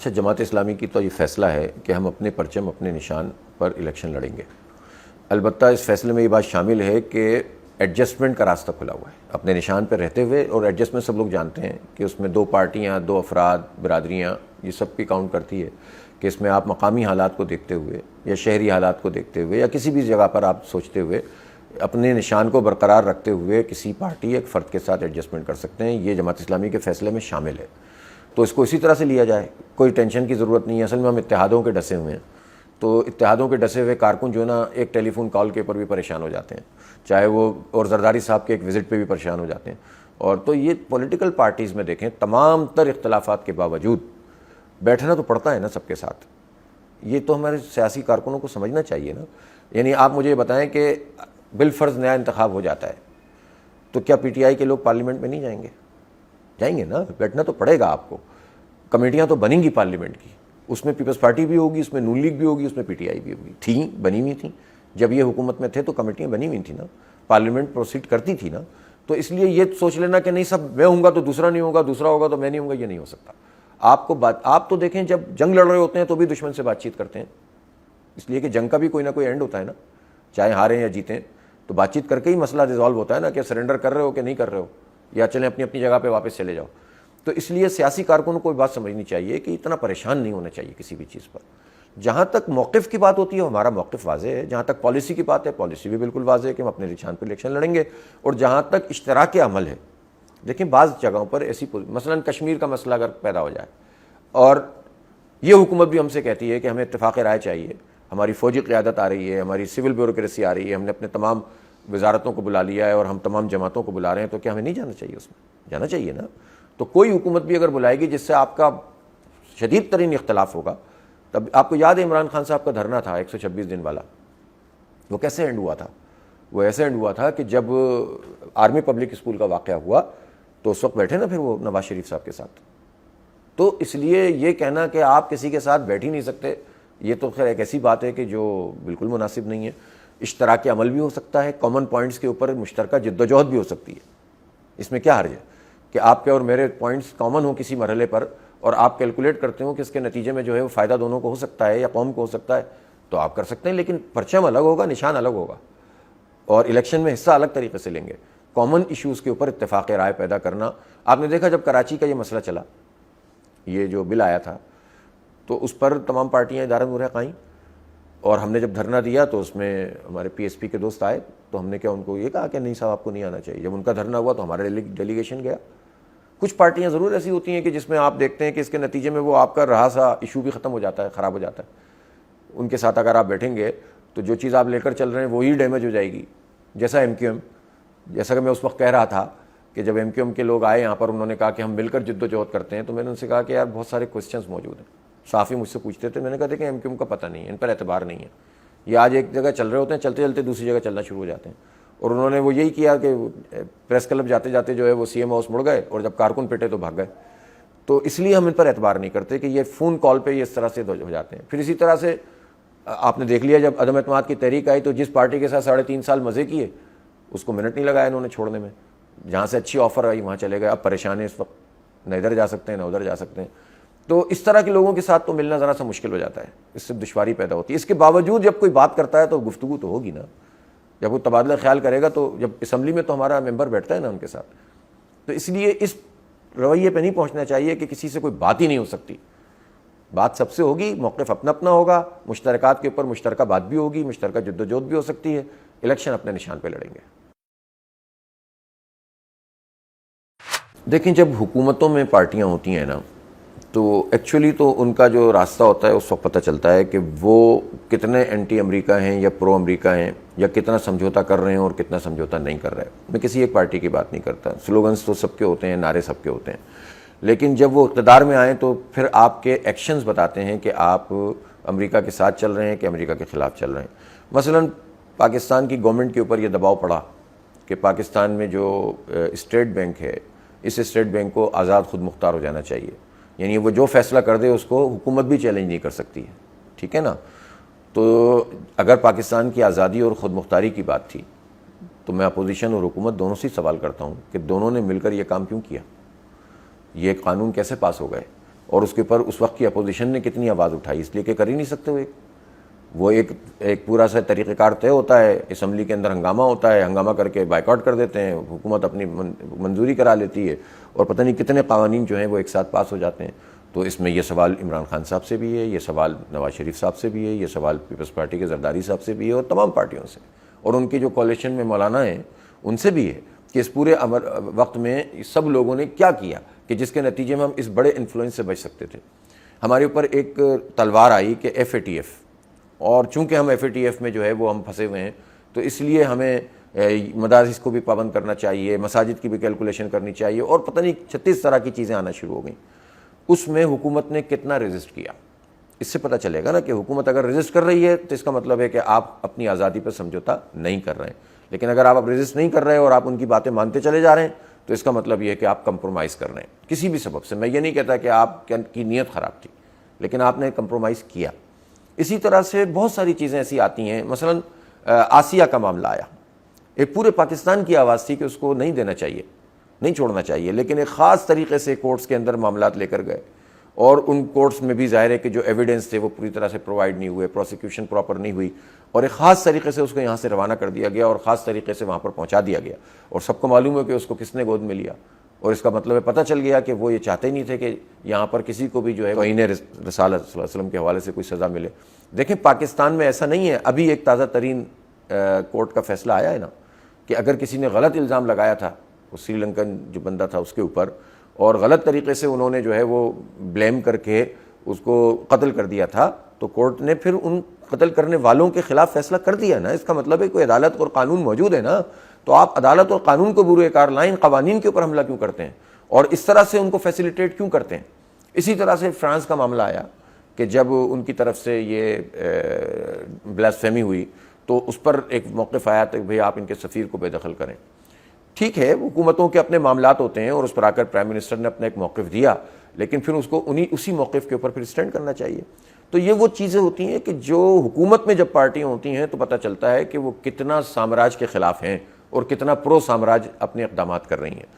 اچھا، جماعت اسلامی کی تو یہ فیصلہ ہے کہ ہم اپنے پرچم اپنے نشان پر الیکشن لڑیں گے. البتہ اس فیصلے میں یہ بات شامل ہے کہ ایڈجسٹمنٹ کا راستہ کھلا ہوا ہے اپنے نشان پہ رہتے ہوئے. اور ایڈجسٹمنٹ سب لوگ جانتے ہیں کہ اس میں 2 پارٹیاں، 2 افراد، برادریاں، یہ سب بھی کاؤنٹ کرتی ہے کہ اس میں آپ مقامی حالات کو دیکھتے ہوئے یا شہری حالات کو دیکھتے ہوئے یا کسی بھی جگہ پر آپ سوچتے ہوئے اپنے نشان کو برقرار رکھتے ہوئے کسی پارٹی ایک فرد کے ساتھ ایڈجسٹمنٹ کر سکتے ہیں. یہ جماعت اسلامی کے فیصلے میں شامل ہے. تو اس کو اسی طرح سے لیا جائے، کوئی ٹینشن کی ضرورت نہیں ہے. اصل میں ہم اتحادوں کے ڈسے ہوئے ہیں، تو اتحادوں کے ڈسے ہوئے کارکن جو ہے نا ایک ٹیلی فون کال کے اوپر بھی پریشان ہو جاتے ہیں، چاہے وہ اور زرداری صاحب کے ایک وزٹ پہ بھی پریشان ہو جاتے ہیں. اور تو یہ پولیٹیکل پارٹیز میں دیکھیں تمام تر اختلافات کے باوجود بیٹھنا تو پڑتا ہے نا سب کے ساتھ. یہ تو ہمارے سیاسی کارکنوں کو سمجھنا چاہیے نا. یعنی آپ مجھے یہ بتائیں کہ بالفرض نیا انتخاب ہو جاتا ہے تو کیا پی ٹی آئی کے لوگ پارلیمنٹ میں نہیں جائیں گے؟ جائیں گے نا، بیٹھنا تو پڑے گا آپ کو. کمیٹیاں تو بنیں گی پارلیمنٹ کی، اس میں پیپلز پارٹی بھی ہوگی، اس میں نون لیگ بھی ہوگی، اس میں پی ٹی آئی بھی ہوگی. تھیں، بنی ہوئی تھیں. جب یہ حکومت میں تھے تو کمیٹیاں بنی ہوئی تھیں نا، پارلیمنٹ پروسیڈ کرتی تھی نا. تو اس لیے یہ سوچ لینا کہ نہیں سب میں ہوں گا تو دوسرا نہیں ہوگا، دوسرا ہوگا تو میں نہیں ہوں گا، یہ نہیں ہو سکتا. آپ تو دیکھیں جب جنگ لڑ رہے ہوتے ہیں تو بھی دشمن سے بات چیت کرتے ہیں، اس لیے کہ جنگ کا بھی کوئی نہ کوئی اینڈ ہوتا ہے نا. چاہے ہاریں یا جیتیں تو بات چیت کر کے ہی مسئلہ ریزالو ہوتا ہے نا، کہ سرنڈر کر رہے ہو کہ نہیں کر رہے ہو، یا چلیں اپنی اپنی جگہ پہ واپس چلے جاؤ. تو اس لیے سیاسی کارکنوں کو بات سمجھنی چاہیے کہ اتنا پریشان نہیں ہونا چاہیے کسی بھی چیز پر. جہاں تک موقف کی بات ہوتی ہے ہمارا موقف واضح ہے. جہاں تک پالیسی کی بات ہے پالیسی بھی بالکل واضح ہے کہ ہم اپنے نشان پہ الیکشن لڑیں گے. اور جہاں تک اشتراک عمل ہے، دیکھیں بعض جگہوں پر ایسی مثلا کشمیر کا مسئلہ اگر پیدا ہو جائے اور یہ حکومت بھی ہم سے کہتی ہے کہ ہمیں اتفاق رائے چاہیے، ہماری فوجی قیادت آ رہی ہے، ہماری سول بیوروکریسی آ رہی ہے، ہم نے اپنے تمام وزارتوں کو بلا لیا ہے اور ہم تمام جماعتوں کو بلا رہے ہیں، تو کیا ہمیں نہیں جانا چاہیے؟ اس میں جانا چاہیے نا. تو کوئی حکومت بھی اگر بلائے گی جس سے آپ کا شدید ترین اختلاف ہوگا، تب آپ کو یاد ہے عمران خان صاحب کا دھرنا تھا 126 دن والا، وہ کیسے اینڈ ہوا تھا؟ وہ ایسے اینڈ ہوا تھا کہ جب آرمی پبلک اسکول کا واقعہ ہوا تو اس وقت بیٹھے نا پھر وہ نواز شریف صاحب کے ساتھ. تو اس لیے یہ کہنا کہ آپ کسی کے ساتھ بیٹھ ہی نہیں سکتے، یہ تو خیر ایک ایسی بات ہے کہ جو بالکل مناسب نہیں ہے. اشتراک عمل بھی ہو سکتا ہے، کامن پوائنٹس کے اوپر مشترکہ جدوجہد بھی ہو سکتی ہے. اس میں کیا حرج ہے کہ آپ کے اور میرے پوائنٹس کامن ہوں کسی مرحلے پر، اور آپ کیلکولیٹ کرتے ہوں کہ اس کے نتیجے میں جو ہے وہ فائدہ دونوں کو ہو سکتا ہے یا قوم کو ہو سکتا ہے، تو آپ کر سکتے ہیں. لیکن پرچم الگ ہوگا، نشان الگ ہوگا، اور الیکشن میں حصہ الگ طریقے سے لیں گے. کامن ایشوز کے اوپر اتفاق رائے پیدا کرنا. آپ نے دیکھا جب کراچی کا یہ مسئلہ چلا، یہ جو بل آیا تھا، تو اس پر تمام پارٹیاں ادارہ نورہ قائم، اور ہم نے جب دھرنا دیا تو اس میں ہمارے پی ایس پی کے دوست آئے تو ہم نے کیا ان کو یہ کہا کہ نہیں صاحب آپ کو نہیں آنا چاہیے. جب ان کا دھرنا ہوا تو ہمارا ڈیلیگیشن گیا. کچھ پارٹیاں ضرور ایسی ہوتی ہیں کہ جس میں آپ دیکھتے ہیں کہ اس کے نتیجے میں وہ آپ کا رہا سا ایشو بھی ختم ہو جاتا ہے، خراب ہو جاتا ہے. ان کے ساتھ اگر آپ بیٹھیں گے تو جو چیز آپ لے کر چل رہے ہیں وہی ڈیمیج ہو جائے گی. جیسا ایم کیو ایم، جیسا کہ میں اس وقت کہہ رہا تھا کہ جب ایم کیو ایم کے لوگ آئے یہاں پر، انہوں نے کہا کہ ہم مل کر جد و جہد کرتے ہیں، تو میں نے ان سے کہا کہ یار بہت سارے کوسچنز موجود ہیں. صحافی مجھ سے پوچھتے تھے، میں نے کہا دیکھیں ایم کیو ایم کا پتہ نہیں ہے، ان پر اعتبار نہیں ہے. یہ آج ایک جگہ چل رہے ہوتے ہیں، چلتے چلتے دوسری جگہ چلنا شروع ہو جاتے ہیں. اور انہوں نے وہ یہی کیا کہ پریس کلب جاتے جاتے جو ہے وہ سی ایم ہاؤس مڑ گئے، اور جب کارکن پیٹے تو بھاگ گئے. تو اس لیے ہم ان پر اعتبار نہیں کرتے کہ یہ فون کال پہ یہ اس طرح سے ہو جاتے ہیں. پھر اسی طرح سے آپ نے دیکھ لیا جب عدم اعتماد کی تحریک آئی تو جس پارٹی کے ساتھ 3.5 سال مزے کیے اس کو منٹ نہیں لگایا انہوں نے چھوڑنے میں. جہاں سے اچھی آفر آئی وہاں چلے گئے. اب پریشان ہیں اس وقت، نہ ادھر جا سکتے ہیں نہ ادھر جا سکتے ہیں. تو اس طرح کے لوگوں کے ساتھ تو ملنا ذرا سا مشکل ہو جاتا ہے، اس سے دشواری پیدا ہوتی ہے. اس کے باوجود جب کوئی بات کرتا ہے تو گفتگو تو ہوگی نا. جب وہ تبادلہ خیال کرے گا تو جب اسمبلی میں تو ہمارا ممبر بیٹھتا ہے نا ان کے ساتھ. تو اس لیے اس رویے پہ نہیں پہنچنا چاہیے کہ کسی سے کوئی بات ہی نہیں ہو سکتی. بات سب سے ہوگی، موقف اپنا اپنا ہوگا، مشترکات کے اوپر مشترکہ بات بھی ہوگی، مشترکہ جدوجہد بھی ہو سکتی ہے. الیکشن اپنے نشان پہ لڑیں گے. دیکھیں جب حکومتوں میں پارٹیاں ہوتی ہیں نا تو ایکچولی تو ان کا جو راستہ ہوتا ہے اس وقت پتہ چلتا ہے کہ وہ کتنے اینٹی امریکہ ہیں یا پرو امریکہ ہیں، یا کتنا سمجھوتا کر رہے ہیں اور کتنا سمجھوتا نہیں کر رہے. میں کسی ایک پارٹی کی بات نہیں کرتا، سلوگنز تو سب کے ہوتے ہیں، نعرے سب کے ہوتے ہیں، لیکن جب وہ اقتدار میں آئیں تو پھر آپ کے ایکشنز بتاتے ہیں کہ آپ امریکہ کے ساتھ چل رہے ہیں کہ امریکہ کے خلاف چل رہے ہیں. مثلا پاکستان کی گورنمنٹ کے اوپر یہ دباؤ پڑا کہ پاکستان میں جو اسٹیٹ بینک ہے، اس اسٹیٹ بینک کو آزاد خود مختار ہو جانا چاہیے. یعنی وہ جو فیصلہ کر دے اس کو حکومت بھی چیلنج نہیں کر سکتی ہے. ٹھیک ہے نا. تو اگر پاکستان کی آزادی اور خود مختاری کی بات تھی تو میں اپوزیشن اور حکومت دونوں سے سوال کرتا ہوں کہ دونوں نے مل کر یہ کام کیوں کیا؟ یہ قانون کیسے پاس ہو گئے؟ اور اس کے اوپر اس وقت کی اپوزیشن نے کتنی آواز اٹھائی، اس لیے کہ کر ہی نہیں سکتے وہ ایک پورا سا طریقہ کار طے ہوتا ہے، اسمبلی کے اندر ہنگامہ ہوتا ہے، ہنگامہ کر کے بائیکاٹ کر دیتے ہیں، حکومت اپنی منظوری کرا لیتی ہے اور پتہ نہیں کتنے قوانین جو ہیں وہ ایک ساتھ پاس ہو جاتے ہیں۔ تو اس میں یہ سوال عمران خان صاحب سے بھی ہے، یہ سوال نواز شریف صاحب سے بھی ہے، یہ سوال پیپلز پارٹی کے زرداری صاحب سے بھی ہے اور تمام پارٹیوں سے، اور ان کی جو کوalition میں مولانا ہیں ان سے بھی ہے کہ اس پورے وقت میں سب لوگوں نے کیا کیا کہ جس کے نتیجے میں ہم اس بڑے انفلوئنس سے بچ سکتے تھے۔ ہمارے اوپر ایک تلوار آئی کہ FATF، اور چونکہ ہم FATF میں جو ہے وہ ہم پھنسے ہوئے ہیں تو اس لیے ہمیں مدارس کو بھی پابند کرنا چاہیے، مساجد کی بھی کیلکولیشن کرنی چاہیے، اور پتہ نہیں 36 طرح کی چیزیں آنا شروع ہو گئیں۔ اس میں حکومت نے کتنا ریزسٹ کیا، اس سے پتہ چلے گا نا کہ حکومت اگر ریزسٹ کر رہی ہے تو اس کا مطلب ہے کہ آپ اپنی آزادی پر سمجھوتا نہیں کر رہے ہیں، لیکن اگر آپ ریزسٹ نہیں کر رہے اور آپ ان کی باتیں مانتے چلے جا رہے ہیں تو اس کا مطلب یہ ہے کہ آپ کمپرومائز کر رہے ہیں کسی بھی سبب سے۔ میں یہ نہیں کہتا کہ آپ کی نیت خراب تھی، لیکن آپ نے کمپرومائز کیا۔ اسی طرح سے بہت ساری چیزیں ایسی آتی ہیں، مثلا آسیہ کا معاملہ آیا، ایک پورے پاکستان کی آواز تھی کہ اس کو نہیں دینا چاہیے، نہیں چھوڑنا چاہیے، لیکن ایک خاص طریقے سے کورٹس کے اندر معاملات لے کر گئے، اور ان کورٹس میں بھی ظاہر ہے کہ جو ایویڈنس تھے وہ پوری طرح سے پرووائڈ نہیں ہوئے، پروسیکیوشن پراپر نہیں ہوئی، اور ایک خاص طریقے سے اس کو یہاں سے روانہ کر دیا گیا اور خاص طریقے سے وہاں پر پہنچا دیا گیا، اور سب کو معلوم ہے کہ اس کو کس نے گود میں لیا، اور اس کا مطلب ہے پتہ چل گیا کہ وہ یہ چاہتے ہی نہیں تھے کہ یہاں پر کسی کو بھی جو ہے توہین رسالت صلی اللہ علیہ وسلم کے حوالے سے کوئی سزا ملے۔ دیکھیں پاکستان میں ایسا نہیں ہے، ابھی ایک تازہ ترین کورٹ کا فیصلہ آیا ہے نا کہ اگر کسی نے غلط الزام لگایا تھا، وہ سری لنکن جو بندہ تھا اس کے اوپر، اور غلط طریقے سے انہوں نے جو ہے وہ بلیم کر کے اس کو قتل کر دیا تھا، تو کورٹ نے پھر ان قتل کرنے والوں کے خلاف فیصلہ کر دیا نا۔ اس کا مطلب ہے کوئی عدالت اور قانون موجود ہے نا، تو آپ عدالت اور قانون کو بروئے کار لائیں، قوانین کے اوپر حملہ کیوں کرتے ہیں اور اس طرح سے ان کو فیسیلیٹیٹ کیوں کرتے ہیں؟ اسی طرح سے فرانس کا معاملہ آیا کہ جب ان کی طرف سے یہ بلاسفیمی ہوئی تو اس پر ایک موقف آیا کہ بھئی آپ ان کے سفیر کو بے دخل کریں۔ ٹھیک ہے، حکومتوں کے اپنے معاملات ہوتے ہیں اور اس پر آ کر پرائم منسٹر نے اپنا ایک موقف دیا، لیکن پھر اس کو اسی موقف کے اوپر پھر اسٹینڈ کرنا چاہیے۔ تو یہ وہ چیزیں ہوتی ہیں کہ جو حکومت میں جب پارٹیاں ہوتی ہیں تو پتہ چلتا ہے کہ وہ کتنا سامراج کے خلاف ہیں اور کتنا پرو سامراج اپنے اقدامات کر رہی ہیں۔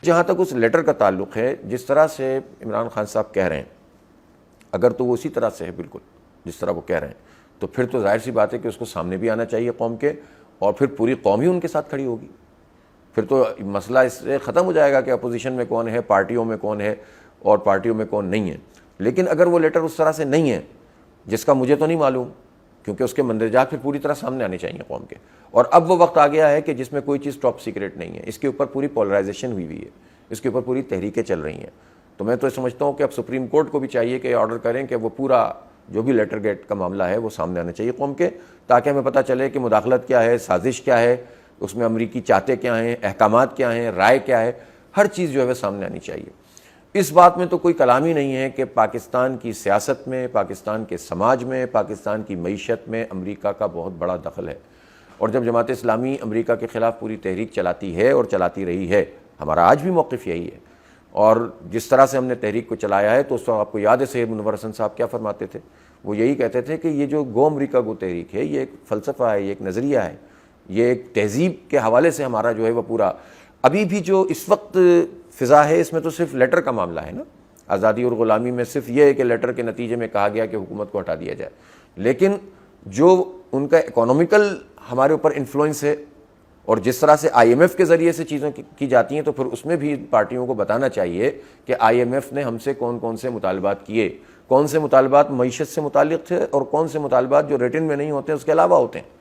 جہاں تک اس لیٹر کا تعلق ہے، جس طرح سے عمران خان صاحب کہہ رہے ہیں، اگر تو وہ اسی طرح سے ہے بالکل جس طرح وہ کہہ رہے ہیں، تو پھر تو ظاہر سی بات ہے کہ اس کو سامنے بھی آنا چاہیے قوم کے، اور پھر پوری قوم ہی ان کے ساتھ کھڑی ہوگی۔ پھر تو مسئلہ اس سے ختم ہو جائے گا کہ اپوزیشن میں کون ہے، پارٹیوں میں کون ہے اور پارٹیوں میں کون نہیں ہے۔ لیکن اگر وہ لیٹر اس طرح سے نہیں ہے، جس کا مجھے تو نہیں معلوم، کیونکہ اس کے مندرجات پھر پوری طرح سامنے آنے چاہیے قوم کے، اور اب وہ وقت آ گیا ہے کہ جس میں کوئی چیز ٹاپ سیکرٹ نہیں ہے، اس کے اوپر پوری پولرائزیشن ہوئی ہے، اس کے اوپر پوری تحریکیں چل رہی ہیں۔ تو میں تو سمجھتا ہوں کہ اب سپریم کورٹ کو بھی چاہیے کہ آرڈر کریں کہ وہ پورا جو بھی لیٹر گیٹ کا معاملہ ہے وہ سامنے آنا چاہیے قوم کے، تاکہ ہمیں پتہ چلے کہ مداخلت کیا ہے، سازش کیا ہے، اس میں امریکی چاہتے کیا ہیں، احکامات کیا ہیں، رائے کیا ہے، ہر چیز جو ہے وہ سامنے آنی چاہیے۔ اس بات میں تو کوئی کلام ہی نہیں ہے کہ پاکستان کی سیاست میں، پاکستان کے سماج میں، پاکستان کی معیشت میں امریکہ کا بہت بڑا دخل ہے، اور جب جماعت اسلامی امریکہ کے خلاف پوری تحریک چلاتی ہے اور چلاتی رہی ہے، ہمارا آج بھی موقف یہی ہے، اور جس طرح سے ہم نے تحریک کو چلایا ہے تو اس وقت آپ کو یاد ہے سید منور حسن صاحب کیا فرماتے تھے؟ وہ یہی کہتے تھے کہ یہ جو گو امریکہ گو تحریک ہے، یہ ایک فلسفہ ہے، یہ ایک نظریہ ہے، یہ ایک تہذیب کے حوالے سے ہمارا جو ہے وہ پورا ابھی بھی جو اس وقت فضا ہے، اس میں تو صرف لیٹر کا معاملہ ہے نا، آزادی اور غلامی میں صرف یہ ہے کہ لیٹر کے نتیجے میں کہا گیا کہ حکومت کو ہٹا دیا جائے، لیکن جو ان کا اکانومیکل ہمارے اوپر انفلوئنس ہے اور جس طرح سے IMF کے ذریعے سے چیزیں کی جاتی ہیں، تو پھر اس میں بھی پارٹیوں کو بتانا چاہیے کہ IMF نے ہم سے کون کون سے مطالبات کیے، کون سے مطالبات معیشت سے متعلق تھے اور کون سے مطالبات جو ریٹن میں نہیں ہوتے اس کے علاوہ ہوتے ہیں،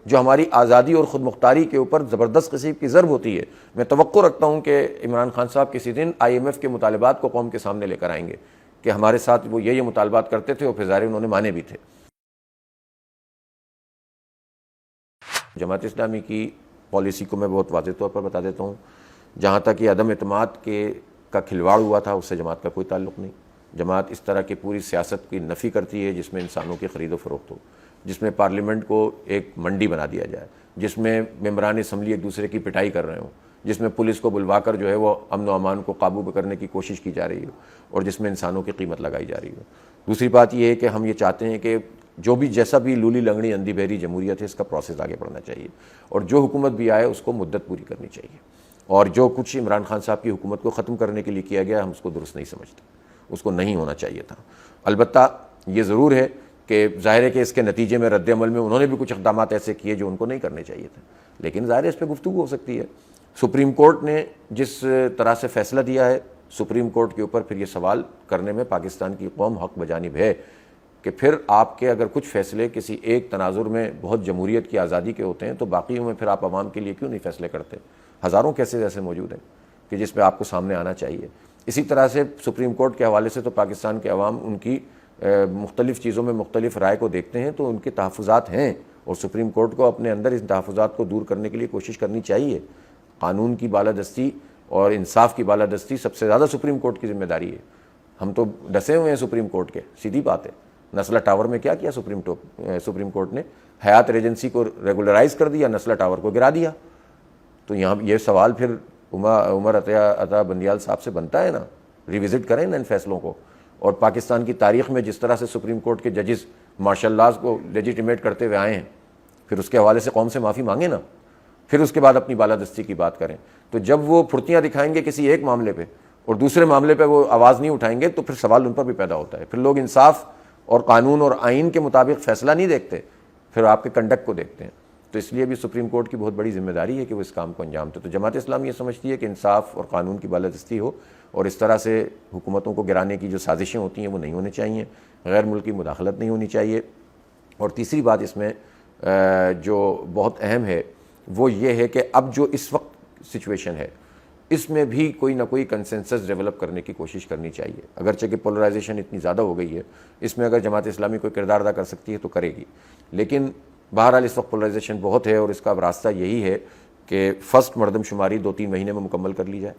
جو ہماری آزادی اور خود مختاری کے اوپر زبردست قسم کی ضرب ہوتی ہے۔ میں توقع رکھتا ہوں کہ عمران خان صاحب کسی دن IMF کے مطالبات کو قوم کے سامنے لے کر آئیں گے کہ ہمارے ساتھ وہ یہ مطالبات کرتے تھے اور پھر ظاہر انہوں نے مانے بھی تھے۔ جماعت اسلامی کی پالیسی کو میں بہت واضح طور پر بتا دیتا ہوں، جہاں تک یہ عدم اعتماد کا کھلواڑ ہوا تھا اس سے جماعت کا کوئی تعلق نہیں۔ جماعت اس طرح کی پوری سیاست کی نفی کرتی ہے جس میں انسانوں کی خرید و فروخت ہو، جس میں پارلیمنٹ کو ایک منڈی بنا دیا جائے، جس میں ممبران اسمبلی ایک دوسرے کی پٹائی کر رہے ہوں، جس میں پولیس کو بلوا کر جو ہے وہ امن و امان کو قابو کرنے کی کوشش کی جا رہی ہو، اور جس میں انسانوں کی قیمت لگائی جا رہی ہو۔ دوسری بات یہ ہے کہ ہم یہ چاہتے ہیں کہ جو بھی جیسا بھی لولی لنگڑی اندھی بہری جمہوریت ہے، اس کا پروسیس آگے بڑھنا چاہیے، اور جو حکومت بھی آئے اس کو مدت پوری کرنی چاہیے، اور جو کچھ عمران خان صاحب کی حکومت کو ختم کرنے کے لیے کیا گیا ہم اس کو درست نہیں سمجھتے، اس کو نہیں ہونا چاہیے تھا۔ البتہ یہ ضرور ہے کہ ظاہر ہے کہ اس کے نتیجے میں رد عمل میں انہوں نے بھی کچھ اقدامات ایسے کیے جو ان کو نہیں کرنے چاہیے تھے، لیکن ظاہر ہے اس پہ گفتگو ہو سکتی ہے۔ سپریم کورٹ نے جس طرح سے فیصلہ دیا ہے، سپریم کورٹ کے اوپر پھر یہ سوال کرنے میں پاکستان کی قوم حق بجانب ہے کہ پھر آپ کے اگر کچھ فیصلے کسی ایک تناظر میں بہت جمہوریت کی آزادی کے ہوتے ہیں تو باقیوں میں پھر آپ عوام کے لیے کیوں نہیں فیصلے کرتے؟ ہزاروں کیسے ایسے موجود ہیں کہ جس پہ آپ کو سامنے آنا چاہیے۔ اسی طرح سے سپریم کورٹ کے حوالے سے تو پاکستان کے عوام ان کی مختلف چیزوں میں مختلف رائے کو دیکھتے ہیں، تو ان کے تحفظات ہیں اور سپریم کورٹ کو اپنے اندر ان تحفظات کو دور کرنے کے لیے کوشش کرنی چاہیے۔ قانون کی بالادستی اور انصاف کی بالادستی سب سے زیادہ سپریم کورٹ کی ذمہ داری ہے۔ ہم تو ڈسے ہوئے ہیں سپریم کورٹ کے، سیدھی بات ہے۔ نسلہ ٹاور میں کیا کیا سپریم کورٹ نے؟ حیات ریجنسی کو ریگولرائز کر دیا، نسلہ ٹاور کو گرا دیا۔ تو یہاں یہ سوال پھر عمر عطا بندیال صاحب سے بنتا ہے نا، ریوزٹ کریں نا ان فیصلوں کو۔ اور پاکستان کی تاریخ میں جس طرح سے سپریم کورٹ کے ججز مارشل لاز کو لیجیٹیمیٹ کرتے ہوئے آئے ہیں، پھر اس کے حوالے سے قوم سے معافی مانگیں نا، پھر اس کے بعد اپنی بالادستی کی بات کریں۔ تو جب وہ پھرتیاں دکھائیں گے کسی ایک معاملے پہ اور دوسرے معاملے پہ وہ آواز نہیں اٹھائیں گے تو پھر سوال ان پر بھی پیدا ہوتا ہے۔ پھر لوگ انصاف اور قانون اور آئین کے مطابق فیصلہ نہیں دیکھتے، پھر آپ کے کنڈکٹ کو دیکھتے ہیں۔ تو اس لیے بھی سپریم کورٹ کی بہت بڑی ذمہ داری ہے کہ وہ اس کام کو انجام دے۔ تو جماعت اسلامی یہ سمجھتی ہے کہ انصاف اور قانون کی بالادستی ہو اور اس طرح سے حکومتوں کو گرانے کی جو سازشیں ہوتی ہیں وہ نہیں ہونی چاہیے، غیر ملکی مداخلت نہیں ہونی چاہیے۔ اور تیسری بات اس میں جو بہت اہم ہے وہ یہ ہے کہ اب جو اس وقت سچویشن ہے اس میں بھی کوئی نہ کوئی کنسنسس ڈیولپ کرنے کی کوشش کرنی چاہیے۔ اگرچہ کہ پولرائزیشن اتنی زیادہ ہو گئی ہے، اس میں اگر جماعت اسلامی کوئی کردار ادا کر سکتی ہے تو کرے گی، لیکن بہرحال اس وقت پولرائزیشن بہت ہے اور اس کا راستہ یہی ہے کہ فرسٹ مردم شماری 2-3 مہینے میں مکمل کر لی جائے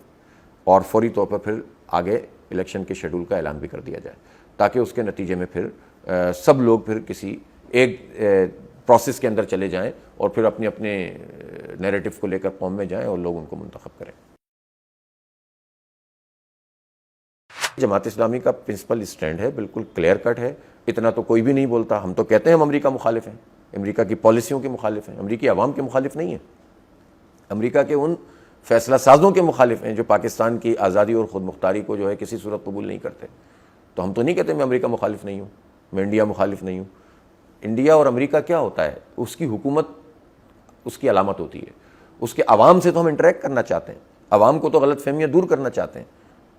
اور فوری طور پر پھر آگے الیکشن کے شیڈول کا اعلان بھی کر دیا جائے، تاکہ اس کے نتیجے میں پھر سب لوگ پھر کسی ایک پروسیس کے اندر چلے جائیں اور پھر اپنے اپنے نیریٹو کو لے کر قوم میں جائیں اور لوگ ان کو منتخب کریں۔ جماعت اسلامی کا پرنسپل اسٹینڈ ہے، بالکل کلیئر کٹ ہے، اتنا تو کوئی بھی نہیں بولتا۔ ہم تو کہتے ہیں ہم امریکہ مخالف ہیں، امریکہ کی پالیسیوں کے مخالف ہیں، امریکی عوام کے مخالف نہیں ہیں، امریکہ کے ان فیصلہ سازوں کے مخالف ہیں جو پاکستان کی آزادی اور خود مختاری کو جو ہے کسی صورت قبول نہیں کرتے۔ تو ہم تو نہیں کہتے میں امریکہ مخالف نہیں ہوں، میں انڈیا مخالف نہیں ہوں۔ انڈیا اور امریکہ کیا ہوتا ہے؟ اس کی حکومت اس کی علامت ہوتی ہے، اس کے عوام سے تو ہم انٹریکٹ کرنا چاہتے ہیں، عوام کو تو غلط فہمیاں دور کرنا چاہتے ہیں۔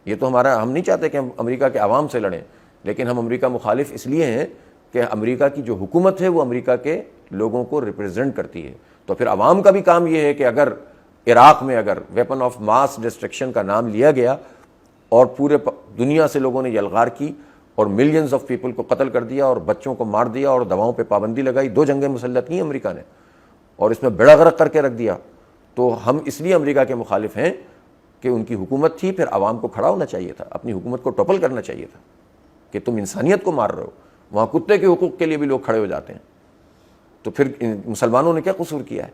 یہ تو ہم نہیں چاہتے کہ ہم امریکہ کے عوام سے لڑیں، لیکن ہم امریکہ مخالف اس لیے ہیں کہ امریکہ کی جو حکومت ہے وہ امریکہ کے لوگوں کو ریپرزینٹ کرتی ہے۔ تو پھر عوام کا بھی کام یہ ہے کہ اگر عراق میں اگر ویپن آف ماس ڈسٹرکشن کا نام لیا گیا اور پورے دنیا سے لوگوں نے یلغار کی اور ملینز آف پیپل کو قتل کر دیا اور بچوں کو مار دیا اور دواؤں پہ پابندی لگائی، 2 جنگیں مسلط کی امریکہ نے اور اس میں بیڑا غرق کر کے رکھ دیا، تو ہم اس لیے امریکہ کے مخالف ہیں کہ ان کی حکومت تھی، پھر عوام کو کھڑا ہونا چاہیے تھا، اپنی حکومت کو ٹوپل کرنا چاہیے تھا کہ تم انسانیت کو مار رہے ہو۔ وہاں کتے کے حقوق کے لیے بھی لوگ کھڑے ہو جاتے ہیں، تو پھر مسلمانوں نے کیا قصور کیا ہے؟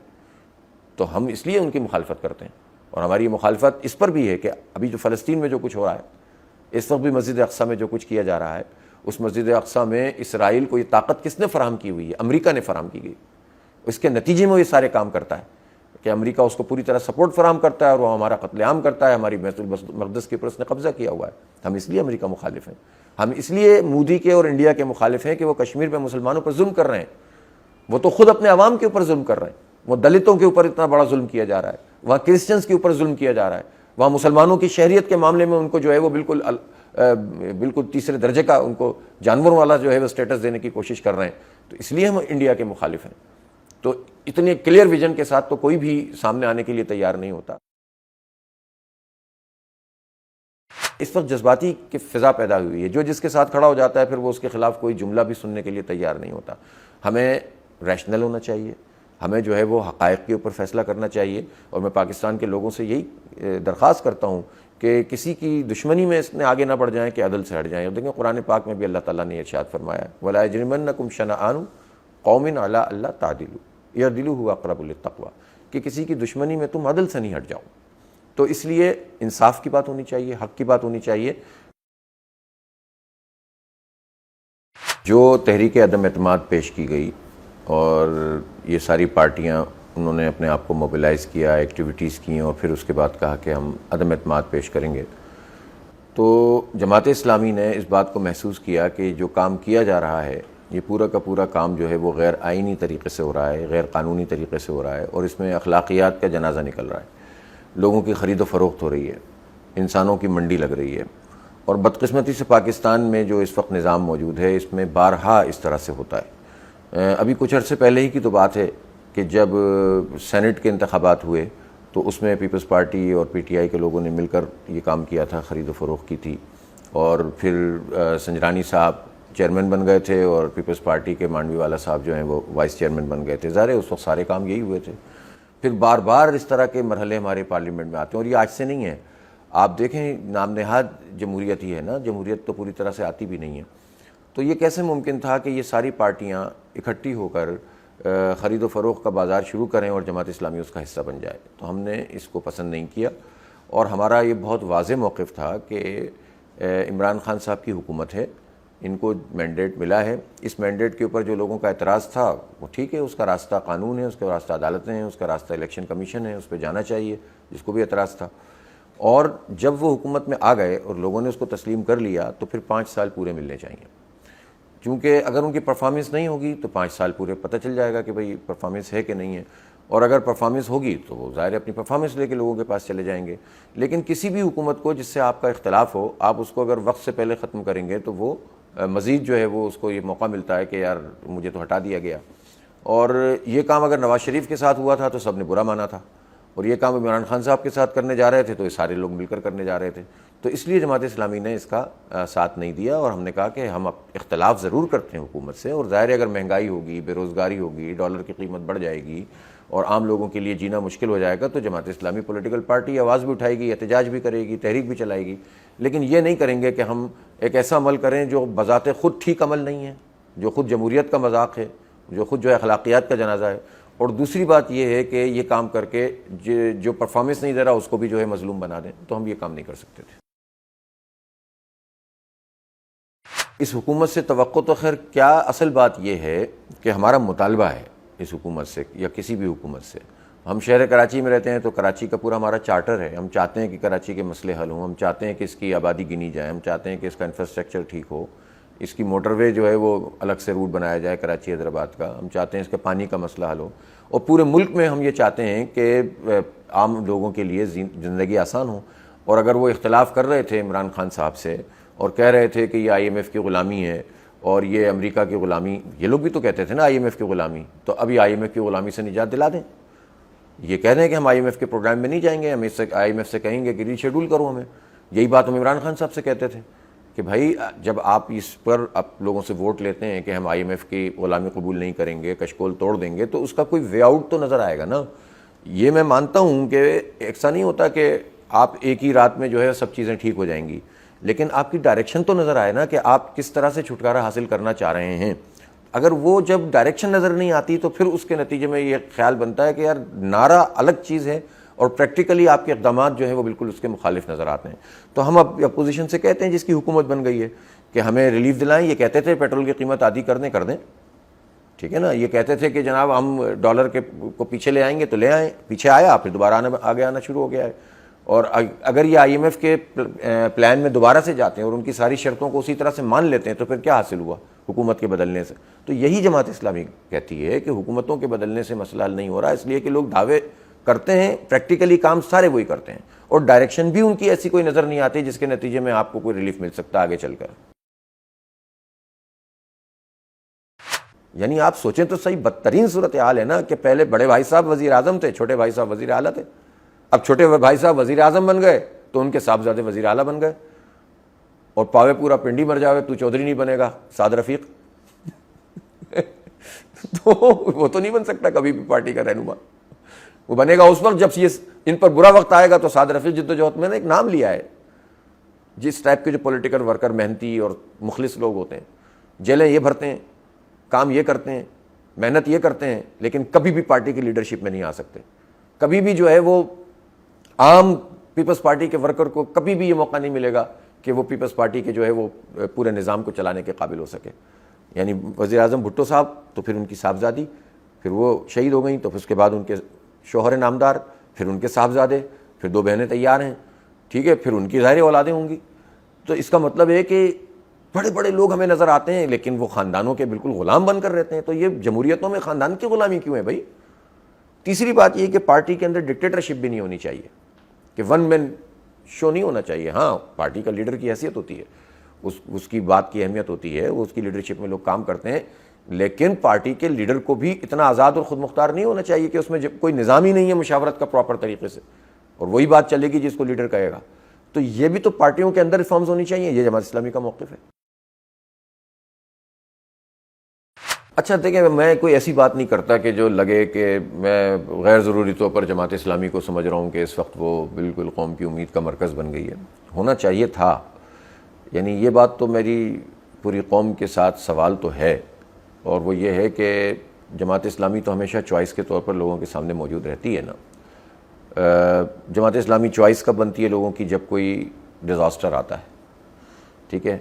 تو ہم اس لیے ان کی مخالفت کرتے ہیں۔ اور ہماری یہ مخالفت اس پر بھی ہے کہ ابھی جو فلسطین میں جو کچھ ہو رہا ہے، اس وقت بھی مسجد اقصیٰ میں جو کچھ کیا جا رہا ہے، اس مسجد اقصیٰ میں اسرائیل کو یہ طاقت کس نے فراہم کی ہوئی ہے؟ امریکہ نے فراہم کی گئی۔ اس کے نتیجے میں یہ سارے کام کرتا ہے کہ امریکہ اس کو پوری طرح سپورٹ فراہم کرتا ہے اور وہ ہمارا قتل عام کرتا ہے، ہماری بیت المقدس کے اوپر اس نے قبضہ کیا ہوا ہے۔ ہم اس لیے امریکہ مخالف ہیں، ہم اس لیے مودی کے اور انڈیا کے مخالف ہیں کہ وہ کشمیر میں مسلمانوں پر ظلم کر رہے ہیں۔ وہ تو خود اپنے عوام کے اوپر ظلم کر رہے ہیں، وہ دلتوں کے اوپر اتنا بڑا ظلم کیا جا رہا ہے، وہاں کرسچنز کے اوپر ظلم کیا جا رہا ہے، وہاں مسلمانوں کی شہریت کے معاملے میں ان کو جو ہے وہ بالکل تیسرے درجے کا ان کو جانوروں والا جو ہے وہ سٹیٹس دینے کی کوشش کر رہے ہیں۔ تو اس لیے ہم انڈیا کے مخالف ہیں۔ تو اتنے کلیئر ویژن کے ساتھ تو کوئی بھی سامنے آنے کے لیے تیار نہیں ہوتا۔ اس وقت جذباتی کی فضا پیدا ہوئی ہے، جو جس کے ساتھ کھڑا ہو جاتا ہے پھر وہ اس کے خلاف کوئی جملہ بھی سننے کے لیے تیار نہیں ہوتا۔ ہمیں ریشنل ہونا چاہیے، ہمیں جو ہے وہ حقائق کے اوپر فیصلہ کرنا چاہیے، اور میں پاکستان کے لوگوں سے یہی درخواست کرتا ہوں کہ کسی کی دشمنی میں اس نے آگے نہ بڑھ جائیں کہ عدل سے ہٹ جائیں۔ اور دیکھیں قرآن پاک میں بھی اللہ تعالیٰ نے ارشاد فرمایا وَلَا يَجْرِمَنَّكُمْ شَنَآنُ قَوْمٍ عَلَىٰ أَلَّا تَعْدِلُوا اعْدِلُوا هُوَ أَقْرَبُ لِلتَّقْوَىٰ، کہ کسی کی دشمنی میں تم عدل سے نہیں ہٹ جاؤ۔ تو اس لیے انصاف کی بات ہونی چاہیے، حق کی بات ہونی چاہیے۔ جو تحریک عدم اعتماد پیش کی گئی اور یہ ساری پارٹیاں انہوں نے اپنے آپ کو موبلائز کیا، ایکٹیویٹیز کی، اور پھر اس کے بعد کہا کہ ہم عدم اعتماد پیش کریں گے، تو جماعت اسلامی نے اس بات کو محسوس کیا کہ جو کام کیا جا رہا ہے یہ پورا کا پورا کام جو ہے وہ غیر آئینی طریقے سے ہو رہا ہے، غیر قانونی طریقے سے ہو رہا ہے، اور اس میں اخلاقیات کا جنازہ نکل رہا ہے، لوگوں کی خرید و فروخت ہو رہی ہے، انسانوں کی منڈی لگ رہی ہے، اور بدقسمتی سے پاکستان میں جو اس وقت نظام موجود ہے اس میں بارہا اس طرح سے ہوتا ہے۔ ابھی کچھ عرصے پہلے ہی کی تو بات ہے کہ جب سینٹ کے انتخابات ہوئے تو اس میں پیپلز پارٹی اور پی ٹی آئی کے لوگوں نے مل کر یہ کام کیا تھا، خرید و فروخت کی تھی، اور پھر سنجرانی صاحب چیئرمین بن گئے تھے اور پیپلز پارٹی کے مانڈوی والا صاحب جو ہیں وہ وائس چیئرمین بن گئے تھے۔ ظاہر ہے اس وقت سارے کام یہی ہوئے تھے۔ پھر بار بار اس طرح کے مرحلے ہمارے پارلیمنٹ میں آتے ہیں، اور یہ آج سے نہیں ہے۔ آپ دیکھیں نام نہاد جمہوریت ہی ہے نا، جمہوریت تو پوری طرح سے آتی بھی نہیں ہے، تو یہ کیسے ممکن تھا کہ یہ ساری پارٹیاں اکٹھی ہو کر خرید و فروخت کا بازار شروع کریں اور جماعت اسلامی اس کا حصہ بن جائے؟ تو ہم نے اس کو پسند نہیں کیا، اور ہمارا یہ بہت واضح موقف تھا کہ عمران خان صاحب کی حکومت ہے، ان کو مینڈیٹ ملا ہے، اس مینڈیٹ کے اوپر جو لوگوں کا اعتراض تھا وہ ٹھیک ہے، اس کا راستہ قانون ہے، اس کا راستہ عدالتیں ہیں، اس کا راستہ الیکشن کمیشن ہے، اس پہ جانا چاہیے جس کو بھی اعتراض تھا۔ اور جب وہ حکومت میں آ گئے اور لوگوں نے اس کو تسلیم کر لیا تو پھر 5 سال پورے ملنے چاہیے، کیونکہ اگر ان کی پرفارمنس نہیں ہوگی تو 5 سال پورے پتہ چل جائے گا کہ بھئی پرفارمنس ہے کہ نہیں ہے، اور اگر پرفارمنس ہوگی تو وہ ظاہر اپنی پرفارمنس لے کے لوگوں کے پاس چلے جائیں گے۔ لیکن کسی بھی حکومت کو جس سے آپ کا اختلاف ہو، آپ اس کو اگر وقت سے پہلے ختم کریں گے تو وہ مزید جو ہے وہ اس کو یہ موقع ملتا ہے کہ یار مجھے تو ہٹا دیا گیا۔ اور یہ کام اگر نواز شریف کے ساتھ ہوا تھا تو سب نے برا مانا تھا، اور یہ کام عمران خان صاحب کے ساتھ کرنے جا رہے تھے تو یہ سارے لوگ مل کر کرنے جا رہے تھے، تو اس لیے جماعت اسلامی نے اس کا ساتھ نہیں دیا، اور ہم نے کہا کہ ہم اختلاف ضرور کرتے ہیں حکومت سے، اور ظاہر ہے اگر مہنگائی ہوگی، بے روزگاری ہوگی، ڈالر کی قیمت بڑھ جائے گی اور عام لوگوں کے لیے جینا مشکل ہو جائے گا تو جماعت اسلامی پولیٹیکل پارٹی آواز بھی اٹھائے گی، احتجاج بھی کرے گی، تحریک بھی چلائے گی، لیکن یہ نہیں کریں گے کہ ہم ایک ایسا عمل کریں جو بذات خود ٹھیک عمل نہیں ہے، جو خود جمہوریت کا مذاق ہے، جو خود جو ہے اخلاقیات کا جنازہ ہے۔ اور دوسری بات یہ ہے کہ یہ کام کر کے جو پرفارمنس نہیں دے رہا اس کو بھی جو ہے مظلوم بنا دیں، تو ہم یہ کام نہیں کر سکتے تھے۔ اس حکومت سے توقع تو خیر کیا، اصل بات یہ ہے کہ ہمارا مطالبہ ہے اس حکومت سے یا کسی بھی حکومت سے، ہم شہر کراچی میں رہتے ہیں تو کراچی کا پورا ہمارا چارٹر ہے، ہم چاہتے ہیں کہ کراچی کے مسئلے حل ہوں، ہم چاہتے ہیں کہ اس کی آبادی گنی جائے، ہم چاہتے ہیں کہ اس کا انفراسٹرکچر ٹھیک ہو، اس کی موٹر وے جو ہے وہ الگ سے روٹ بنایا جائے کراچی حیدرآباد کا، ہم چاہتے ہیں اس کے پانی کا مسئلہ حل ہو، اور پورے ملک میں ہم یہ چاہتے ہیں کہ عام لوگوں کے لیے زندگی آسان ہو۔ اور اگر وہ اختلاف کر رہے تھے عمران خان صاحب سے اور کہہ رہے تھے کہ یہ IMF کی غلامی ہے اور یہ امریکہ کی غلامی، یہ لوگ بھی تو کہتے تھے نا IMF کی غلامی، تو ابھی IMF کی غلامی سے نجات دلا دیں۔ یہ کہہ رہے ہیں کہ ہم IMF کے پروگرام میں نہیں جائیں گے، ہم اس سے IMF سے کہیں گے کہ ری شیڈول کرو ہمیں، یہی بات ہم عمران خان صاحب سے کہتے تھے کہ بھائی جب آپ اس پر آپ لوگوں سے ووٹ لیتے ہیں کہ ہم IMF کی غلامی قبول نہیں کریں گے، کشکول توڑ دیں گے، تو اس کا کوئی وے آؤٹ تو نظر آئے گا نا۔ یہ میں مانتا ہوں کہ ایسا نہیں ہوتا کہ آپ ایک ہی رات میں جو ہے سب چیزیں ٹھیک ہو جائیں گی، لیکن آپ کی ڈائریکشن تو نظر آئے نا کہ آپ کس طرح سے چھٹکارا حاصل کرنا چاہ رہے ہیں۔ اگر وہ جب ڈائریکشن نظر نہیں آتی تو پھر اس کے نتیجے میں یہ خیال بنتا ہے کہ یار نعرہ الگ چیز ہے اور پریکٹیکلی آپ کے اقدامات جو ہیں وہ بالکل اس کے مخالف نظر آتے ہیں۔ تو ہم اب اپوزیشن سے کہتے ہیں جس کی حکومت بن گئی ہے کہ ہمیں ریلیف دلائیں، یہ کہتے تھے پیٹرول کی قیمت آدھی کر دیں، ٹھیک ہے نا، یہ کہتے تھے کہ جناب ہم ڈالر کو پیچھے لے آئیں گے تو لے آئیں، پیچھے آیا پھر دوبارہ آگے آنا شروع ہو گیا ہے۔ اور اگر یہ IMF کے پلان میں دوبارہ سے جاتے ہیں اور ان کی ساری شرطوں کو اسی طرح سے مان لیتے ہیں تو پھر کیا حاصل ہوا حکومت کے بدلنے سے؟ تو یہی جماعت اسلامی کہتی ہے کہ حکومتوں کے بدلنے سے مسئلہ حل نہیں ہو رہا، اس لیے کہ لوگ دعوے کرتے ہیں، پریکٹیکلی کام سارے وہی کرتے ہیں، اور ڈائریکشن بھی ان کی ایسی کوئی نظر نہیں آتی جس کے نتیجے میں آپ کو کوئی ریلیف مل سکتا آگے چل کر۔ یعنی آپ سوچیں تو صحیح، بدترین صورتحال ہے نا کہ پہلے بڑے بھائی صاحب وزیر اعظم تھے، چھوٹے بھائی صاحب وزیر اعلیٰ تھے، اب چھوٹے بھائی صاحب وزیر اعظم بن گئے تو ان کے صاحبزادے وزیر اعلیٰ بن گئے، اور پاوے پورا پنڈی مر جاوے تو چودھری نہیں بنے گا سعد رفیق تو وہ تو نہیں بن سکتا کبھی بھی پارٹی کا رہنما، وہ بنے گا اس وقت جب یہ ان پر برا وقت آئے گا۔ تو سعد رفیق جدوجہد میں نے ایک نام لیا ہے، جس ٹائپ کے جو پولیٹیکل ورکر محنتی اور مخلص لوگ ہوتے ہیں، جیلیں یہ بھرتے ہیں، کام یہ کرتے ہیں، محنت یہ کرتے ہیں، لیکن کبھی بھی پارٹی کی لیڈرشپ میں نہیں آ سکتے، کبھی بھی جو ہے وہ عام پیپلز پارٹی کے ورکر کو کبھی بھی یہ موقع نہیں ملے گا کہ وہ پیپلز پارٹی کے جو ہے وہ پورے نظام کو چلانے کے قابل ہو سکے۔ یعنی وزیر اعظم بھٹو صاحب تو پھر ان کی صاحبزادی، پھر وہ شہید ہو گئیں، تو پھر اس کے بعد ان کے شوہر نامدار، پھر ان کے صاحبزادے، پھر 2 بہنیں تیار ہیں، ٹھیک ہے، پھر ان کی ظاہر اولادیں ہوں گی. تو اس کا مطلب ہے کہ بڑے بڑے لوگ ہمیں نظر آتے ہیں لیکن وہ خاندانوں کے بالکل غلام بن کر رہتے ہیں. تو یہ جمہوریتوں میں خاندان کی غلامی کیوں ہے بھائی؟ تیسری بات یہ کہ پارٹی کے اندر ڈکٹیٹرشپ بھی نہیں ہونی چاہیے، کہ ون مین شو نہیں ہونا چاہیے. ہاں پارٹی کا لیڈر کی حیثیت ہوتی ہے، اس کی بات کی اہمیت ہوتی ہے، وہ اس کی لیڈرشپ میں لوگ کام کرتے ہیں، لیکن پارٹی کے لیڈر کو بھی اتنا آزاد اور خود مختار نہیں ہونا چاہیے کہ اس میں کوئی نظام ہی نہیں ہے مشاورت کا پراپر طریقے سے، اور وہی بات چلے گی جس کو لیڈر کہے گا. تو یہ بھی تو پارٹیوں کے اندر ریفارمز ہونی چاہیے. یہ جماعت اسلامی کا موقف ہے. اچھا دیکھیں، میں کوئی ایسی بات نہیں کرتا کہ جو لگے کہ میں غیر ضروری طور پر جماعت اسلامی کو سمجھ رہا ہوں کہ اس وقت وہ بالکل قوم کی امید کا مرکز بن گئی ہے. ہونا چاہیے تھا، یعنی یہ بات تو میری پوری قوم کے ساتھ سوال تو ہے، اور وہ یہ ہے کہ جماعت اسلامی تو ہمیشہ چوائس کے طور پر لوگوں کے سامنے موجود رہتی ہے نا. جماعت اسلامی چوائس کب بنتی ہے لوگوں کی؟ جب کوئی ڈیزاسٹر آتا ہے، ٹھیک ہے،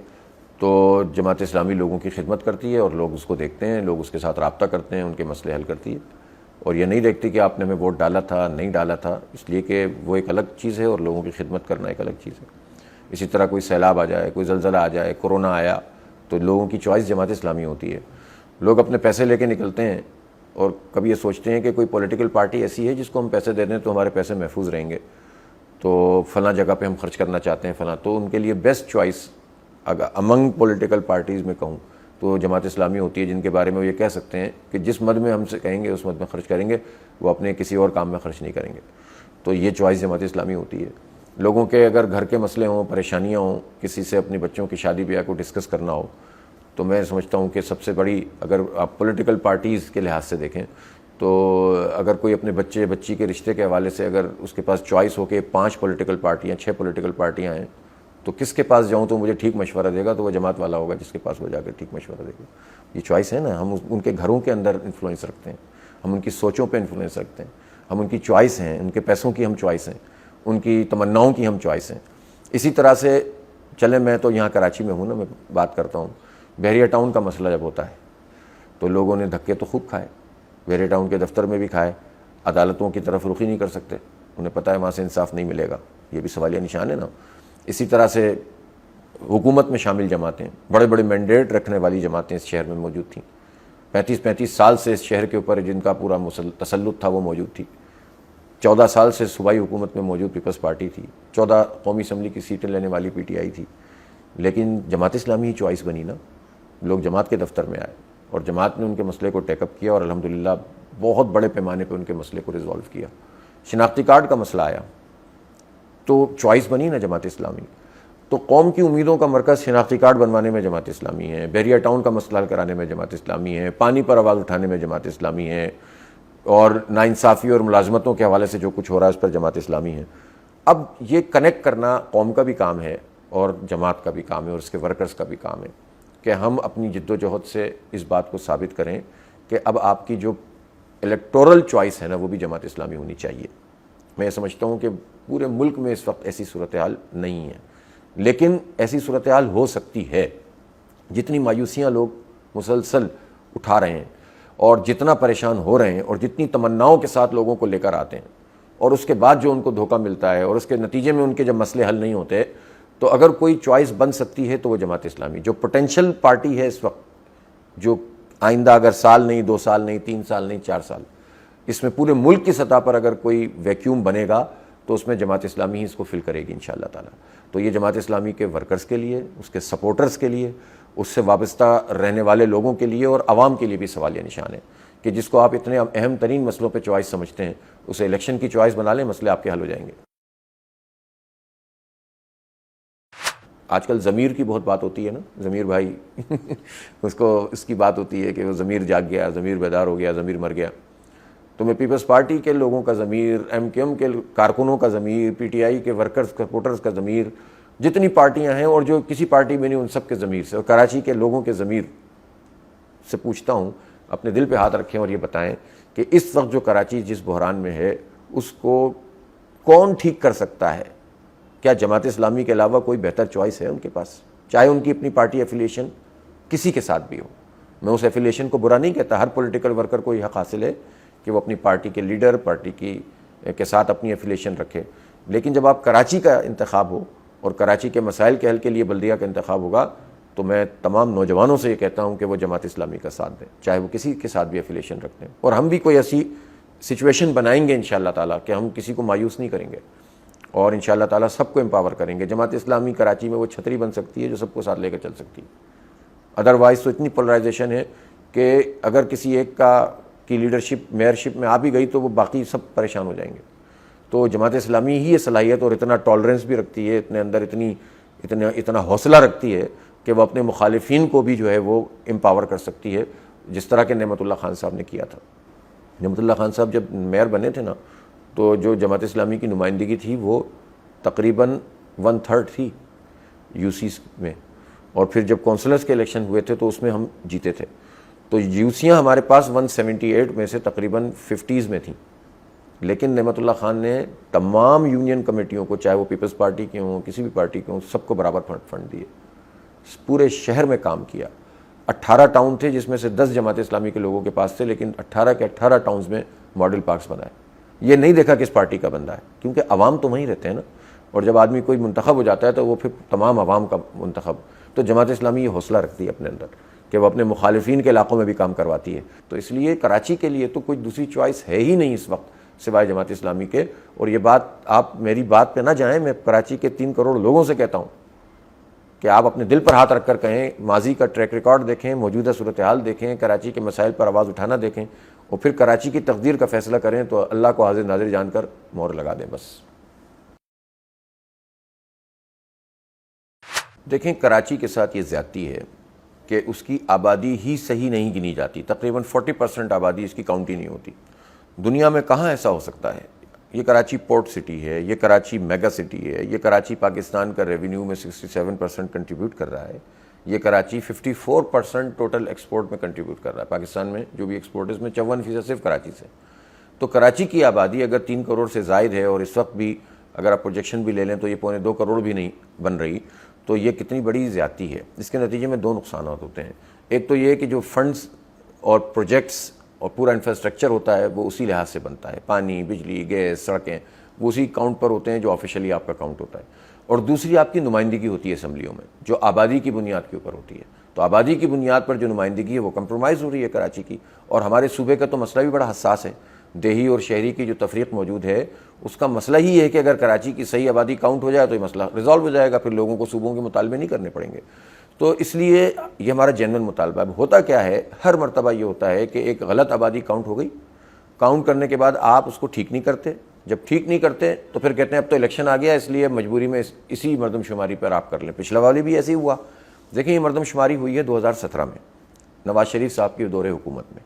تو جماعت اسلامی لوگوں کی خدمت کرتی ہے اور لوگ اس کو دیکھتے ہیں، لوگ اس کے ساتھ رابطہ کرتے ہیں، ان کے مسئلے حل کرتی ہے، اور یہ نہیں دیکھتی کہ آپ نے ہمیں ووٹ ڈالا تھا نہیں ڈالا تھا، اس لیے کہ وہ ایک الگ چیز ہے اور لوگوں کی خدمت کرنا ایک الگ چیز ہے. اسی طرح کوئی سیلاب آ جائے، کوئی زلزلہ آ جائے، کورونا آیا، تو لوگوں کی چوائس جماعت اسلامی ہوتی ہے. لوگ اپنے پیسے لے کے نکلتے ہیں اور کبھی یہ سوچتے ہیں کہ کوئی پولیٹیکل پارٹی ایسی ہے جس کو ہم پیسے دے دیں تو ہمارے پیسے محفوظ رہیں گے، تو فلاں جگہ پہ ہم خرچ کرنا چاہتے ہیں فلاں، تو ان کے لیے بیسٹ چوائس اگر امنگ پولیٹیکل پارٹیز میں کہوں تو جماعت اسلامی ہوتی ہے، جن کے بارے میں وہ یہ کہہ سکتے ہیں کہ جس مد میں ہم سے کہیں گے اس مد میں خرچ کریں گے، وہ اپنے کسی اور کام میں خرچ نہیں کریں گے. تو یہ چوائس جماعت اسلامی ہوتی ہے. لوگوں کے اگر گھر کے مسئلے ہوں، پریشانیاں ہوں، کسی سے اپنی بچوں کی شادی بیاہ کو ڈسکس کرنا ہو، تو میں سمجھتا ہوں کہ سب سے بڑی، اگر آپ پولیٹیکل پارٹیز کے لحاظ سے دیکھیں تو اگر کوئی اپنے بچی کے رشتے کے حوالے سے اگر اس کے پاس چوائس ہو کہ 5 پولیٹیکل پارٹیاں 6 پولیٹیکل پارٹیاں ہیں تو کس کے پاس جاؤں تو مجھے ٹھیک مشورہ دے گا، تو وہ جماعت والا ہوگا جس کے پاس وہ جا کر ٹھیک مشورہ دے گا. یہ چوائس ہے نا. ہم ان کے گھروں کے اندر انفلوئنس رکھتے ہیں، ہم ان کی سوچوں پہ انفلوئنس رکھتے ہیں، ہم ان کی چوائس ہیں، ان کے پیسوں کی ہم چوائس ہیں، ان کی تمناؤں کی ہم چوائس ہیں. اسی طرح سے چلیں، میں تو یہاں کراچی میں ہوں نا، میں بات کرتا ہوں. بحریہ ٹاؤن کا مسئلہ جب ہوتا ہے تو لوگوں نے دھکے تو خوب کھائے، بحریہ ٹاؤن کے دفتر میں بھی کھائے، عدالتوں کی طرف رخی نہیں کر سکتے، انہیں پتہ ہے وہاں سے انصاف نہیں ملے گا. یہ بھی سوالیہ نشان ہے نا. اسی طرح سے حکومت میں شامل جماعتیں، بڑے بڑے مینڈیٹ رکھنے والی جماعتیں اس شہر میں موجود تھیں. 35 سال سے اس شہر کے اوپر جن کا پورا تسلط تھا وہ موجود تھی. 14 سال سے صوبائی حکومت میں موجود پیپلز پارٹی تھی. 14 قومی اسمبلی کی سیٹیں لینے والی پی ٹی آئی تھی. لیکن جماعت اسلامی ہی چوائس بنی نا. لوگ جماعت کے دفتر میں آئے اور جماعت نے ان کے مسئلے کو ٹیک اپ کیا اور الحمدللہ بہت بڑے پیمانے پہ ان کے مسئلے کو ریزالو کیا. شناختی کارڈ کا مسئلہ آیا تو چوائس بنی نا جماعت اسلامی. تو قوم کی امیدوں کا مرکز شناختی کارڈ بنوانے میں جماعت اسلامی ہے، بحریہ ٹاؤن کا مسئلہ حل کرانے میں جماعت اسلامی ہے، پانی پر آواز اٹھانے میں جماعت اسلامی ہے، اور ناانصافی اور ملازمتوں کے حوالے سے جو کچھ ہو رہا ہے اس پر جماعت اسلامی ہے. اب یہ کنیکٹ کرنا قوم کا بھی کام ہے اور جماعت کا بھی کام ہے اور اس کے ورکرز کا بھی کام ہے کہ ہم اپنی جد و جہد سے اس بات کو ثابت کریں کہ اب آپ کی جو الیکٹورل چوائس ہے نا وہ بھی جماعت اسلامی ہونی چاہیے. میں یہ سمجھتا ہوں کہ پورے ملک میں اس وقت ایسی صورتحال نہیں ہے، لیکن ایسی صورتحال ہو سکتی ہے. جتنی مایوسیاں لوگ مسلسل اٹھا رہے ہیں اور جتنا پریشان ہو رہے ہیں اور جتنی تمناؤں کے ساتھ لوگوں کو لے کر آتے ہیں اور اس کے بعد جو ان کو دھوکہ ملتا ہے اور اس کے نتیجے میں ان کے جب مسئلے حل نہیں ہوتے، تو اگر کوئی چوائس بن سکتی ہے تو وہ جماعت اسلامی جو پوٹینشیل پارٹی ہے اس وقت، جو آئندہ اگر سال نہیں 2 سال نہیں 3 سال نہیں 4 سال اس میں پورے ملک کی سطح پر اگر کوئی ویکیوم بنے گا تو اس میں جماعت اسلامی ہی اس کو فل کرے گی انشاءاللہ تعالی. تو یہ جماعت اسلامی کے ورکرز کے لیے، اس کے سپورٹرز کے لیے، اس سے وابستہ رہنے والے لوگوں کے لیے اور عوام کے لیے بھی سوالیہ نشان ہے کہ جس کو آپ اتنے اہم ترین مسئلوں پہ چوائس سمجھتے ہیں اسے الیکشن کی چوائس بنا لیں، مسئلے آپ کے حل ہو جائیں گے. آج کل ضمیر کی بہت بات ہوتی ہے نا، ضمیر بھائی اس کی بات ہوتی ہے کہ وہ ضمیر جاگ گیا، ضمیر بیدار ہو گیا، ضمیر مر گیا. تو میں پیپلز پارٹی کے لوگوں کا ضمیر، ایم کیو ایم کے کارکنوں کا ضمیر، پی ٹی آئی کے ورکرز سپورٹرز کا ضمیر، جتنی پارٹیاں ہیں اور جو کسی پارٹی میں نہیں ان سب کے ضمیر سے اور کراچی کے لوگوں کے ضمیر سے پوچھتا ہوں، اپنے دل پہ ہاتھ رکھیں اور یہ بتائیں کہ اس وقت جو کراچی جس بحران میں ہے اس کو کون ٹھیک کر سکتا ہے؟ کیا جماعت اسلامی کے علاوہ کوئی بہتر چوائس ہے ان کے پاس؟ چاہے ان کی اپنی پارٹی ایفیلیشن کسی کے ساتھ بھی ہو، میں اس ایفیلیشن کو برا نہیں کہتا، ہر پولیٹیکل ورکر کو یہ حق حاصل ہے کہ وہ اپنی پارٹی کے لیڈر، پارٹی کے ساتھ اپنی ایفیلیشن رکھے، لیکن جب آپ کراچی کا انتخاب ہو اور کراچی کے مسائل کے حل کے لیے بلدیہ کا انتخاب ہوگا تو میں تمام نوجوانوں سے یہ کہتا ہوں کہ وہ جماعت اسلامی کا ساتھ دیں، چاہے وہ کسی کے ساتھ بھی ایفیلیشن رکھتے ہیں، اور ہم بھی کوئی ایسی سچویشن بنائیں گے انشاءاللہ تعالیٰ کہ ہم کسی کو مایوس نہیں کریں گے اور انشاءاللہ تعالیٰ سب کو امپاور کریں گے۔ جماعت اسلامی کراچی میں وہ چھتری بن سکتی ہے جو سب کو ساتھ لے کر چل سکتی ہے، ادروائز تو اتنی پولرائزیشن ہے کہ اگر کسی ایک کی لیڈرشپ میئرشپ میں آ بھی گئی تو وہ باقی سب پریشان ہو جائیں گے۔ تو جماعت اسلامی ہی یہ صلاحیت اور اتنا ٹالرنس بھی رکھتی ہے، اتنے اندر اتنا حوصلہ رکھتی ہے کہ وہ اپنے مخالفین کو بھی جو ہے وہ امپاور کر سکتی ہے، جس طرح کہ نعمت اللہ خان صاحب نے کیا تھا۔ نعمت اللہ خان صاحب جب میئر بنے تھے نا تو جو جماعت اسلامی کی نمائندگی تھی وہ تقریباً 1/3 تھی یو سی میں، اور پھر جب کونسلرز کے الیکشن ہوئے تھے تو اس میں ہم جیتے تھے، تو یوسیاں ہمارے پاس 178 میں سے تقریباً 50s میں تھیں، لیکن نعمت اللہ خان نے تمام یونین کمیٹیوں کو، چاہے وہ پیپلز پارٹی کے ہوں کسی بھی پارٹی کے ہوں، سب کو برابر فنڈ دیے، پورے شہر میں کام کیا۔ 18 ٹاؤن تھے جس میں سے 10 جماعت اسلامی کے لوگوں کے پاس تھے، لیکن 18 کے 18 ٹاؤنز میں ماڈل پارکس بنائے۔ یہ نہیں دیکھا کس پارٹی کا بندہ ہے، کیونکہ عوام تو وہیں رہتے ہیں نا، اور جب آدمی کوئی منتخب ہو جاتا ہے تو وہ پھر تمام عوام کا منتخب۔ تو جماعت اسلامی یہ حوصلہ رکھتی ہے اپنے اندر کہ وہ اپنے مخالفین کے علاقوں میں بھی کام کرواتی ہے، تو اس لیے کراچی کے لیے تو کوئی دوسری چوائس ہے ہی نہیں اس وقت سوائے جماعت اسلامی کے۔ اور یہ بات آپ میری بات پہ نہ جائیں، میں کراچی کے 3 کروڑ لوگوں سے کہتا ہوں کہ آپ اپنے دل پر ہاتھ رکھ کر کہیں، ماضی کا ٹریک ریکارڈ دیکھیں، موجودہ صورتحال دیکھیں، کراچی کے مسائل پر آواز اٹھانا دیکھیں، اور پھر کراچی کی تقدیر کا فیصلہ کریں تو اللہ کو حاضر ناظر جان کر مہر لگا دیں بس۔ دیکھیں کراچی کے ساتھ یہ زیادتی ہے کہ اس کی آبادی ہی صحیح نہیں گنی جاتی، تقریباً 40% آبادی اس کی کاؤنٹ ہی نہیں ہوتی۔ دنیا میں کہاں ایسا ہو سکتا ہے؟ یہ کراچی پورٹ سٹی ہے، یہ کراچی میگا سٹی ہے، یہ کراچی پاکستان کا ریونیو میں 67% کنٹریبیوٹ کر رہا ہے، یہ کراچی 54% ٹوٹل ایکسپورٹ میں کنٹریبیوٹ کر رہا ہے، پاکستان میں جو بھی ایکسپورٹ ہے اس میں 54% صرف کراچی سے۔ تو کراچی کی آبادی اگر 3 کروڑ سے زائد ہے، اور اس وقت بھی اگر آپ پروجیکشن بھی لے لیں تو یہ 2.25 کروڑ بھی نہیں بن رہی، تو یہ کتنی بڑی زیادتی ہے۔ اس کے نتیجے میں 2 نقصانات ہوتے ہیں۔ ایک تو یہ کہ جو فنڈز اور پروجیکٹس اور پورا انفراسٹرکچر ہوتا ہے وہ اسی لحاظ سے بنتا ہے، پانی، بجلی، گیس، سڑکیں، وہ اسی کاؤنٹ پر ہوتے ہیں جو آفیشلی آپ کا کاؤنٹ ہوتا ہے۔ اور دوسری آپ کی نمائندگی ہوتی ہے اسمبلیوں میں، جو آبادی کی بنیاد کے اوپر ہوتی ہے۔ تو آبادی کی بنیاد پر جو نمائندگی ہے وہ کمپرومائز ہو رہی ہے کراچی کی، اور ہمارے صوبے کا تو مسئلہ بھی بڑا حساس ہے۔ دیہی اور شہری کی جو تفریق موجود ہے اس کا مسئلہ ہی ہے کہ اگر کراچی کی صحیح آبادی کاؤنٹ ہو جائے تو یہ مسئلہ ریزالو ہو جائے گا، پھر لوگوں کو صوبوں کے مطالبے نہیں کرنے پڑیں گے۔ تو اس لیے یہ ہمارا جینوئن مطالبہ ہے۔ ہوتا کیا ہے، ہر مرتبہ یہ ہوتا ہے کہ ایک غلط آبادی کاؤنٹ ہو گئی، کاؤنٹ کرنے کے بعد آپ اس کو ٹھیک نہیں کرتے، جب ٹھیک نہیں کرتے تو پھر کہتے ہیں اب تو الیکشن آ گیا اس لیے مجبوری میں اسی مردم شماری پر آپ کر لیں۔ پچھلا والی بھی ایسے ہی ہوا۔ دیکھیں یہ مردم شماری ہوئی ہے 2017 میں نواز شریف صاحب کی دور حکومت میں۔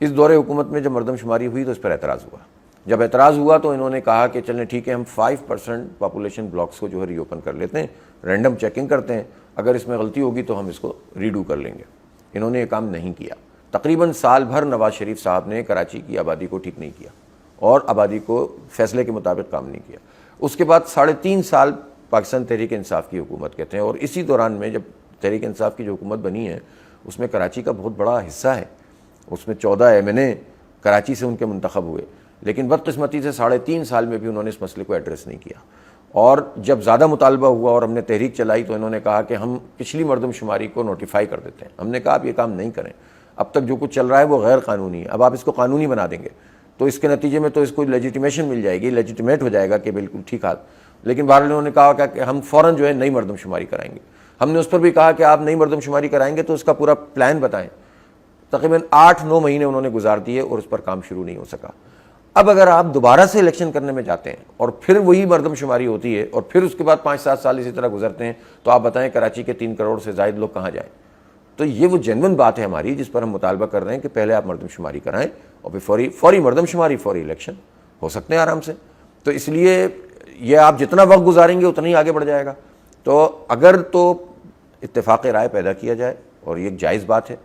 اس دور حکومت میں جب مردم شماری ہوئی تو اس پر اعتراض ہوا۔ جب اعتراض ہوا تو انہوں نے کہا کہ چلیں ٹھیک ہے، ہم 5% پاپولیشن بلاکس کو جو ہے ری اوپن کر لیتے ہیں، رینڈم چیکنگ کرتے ہیں، اگر اس میں غلطی ہوگی تو ہم اس کو ریڈو کر لیں گے۔ انہوں نے یہ کام نہیں کیا۔ تقریباً سال بھر نواز شریف صاحب نے کراچی کی آبادی کو ٹھیک نہیں کیا اور آبادی کو فیصلے کے مطابق کام نہیں کیا۔ اس کے بعد 3.5 سال پاکستان تحریک انصاف کی حکومت کہتے ہیں، اور اسی دوران میں جب تحریک انصاف کی جو حکومت بنی ہے اس میں کراچی کا بہت بڑا حصہ ہے، اس میں 14 MNA کراچی سے ان کے منتخب ہوئے، لیکن بدقسمتی سے 3.5 سال میں بھی انہوں نے اس مسئلے کو ایڈریس نہیں کیا۔ اور جب زیادہ مطالبہ ہوا اور ہم نے تحریک چلائی تو انہوں نے کہا کہ ہم پچھلی مردم شماری کو نوٹیفائی کر دیتے ہیں۔ ہم نے کہا آپ یہ کام نہیں کریں، اب تک جو کچھ چل رہا ہے وہ غیر قانونی ہے، اب آپ اس کو قانونی بنا دیں گے تو اس کے نتیجے میں تو اس کو لیجیٹیمیشن مل جائے گی، لیجیٹیمیٹ ہو جائے گا کہ بالکل ٹھیک ہے۔ لیکن بہرحال انہوں نے کہا کہ ہم فوراً جو ہے نئی مردم شماری کرائیں گے۔ ہم نے اس پر بھی کہا کہ آپ نئی مردم شماری کرائیں گے تو اس کا پورا پلان بتائیں۔ تقریباً 8-9 مہینے انہوں نے گزار دیے اور اس پر کام شروع نہیں ہو سکا۔ اب اگر آپ دوبارہ سے الیکشن کرنے میں جاتے ہیں اور پھر وہی مردم شماری ہوتی ہے اور پھر اس کے بعد 5-7 سال اسی طرح گزرتے ہیں تو آپ بتائیں کراچی کے 3 کروڑ سے زائد لوگ کہاں جائیں؟ تو یہ وہ جینوئن بات ہے ہماری جس پر ہم مطالبہ کر رہے ہیں کہ پہلے آپ مردم شماری کرائیں اور پھر فوری مردم شماری، فوری الیکشن ہو سکتے ہیں آرام سے۔ تو اس لیے یہ آپ جتنا وقت گزاریں گے اتنا ہی آگے بڑھ جائے گا۔ تو اگر تو اتفاق رائے پیدا کیا جائے اور یہ ایک جائز بات ہے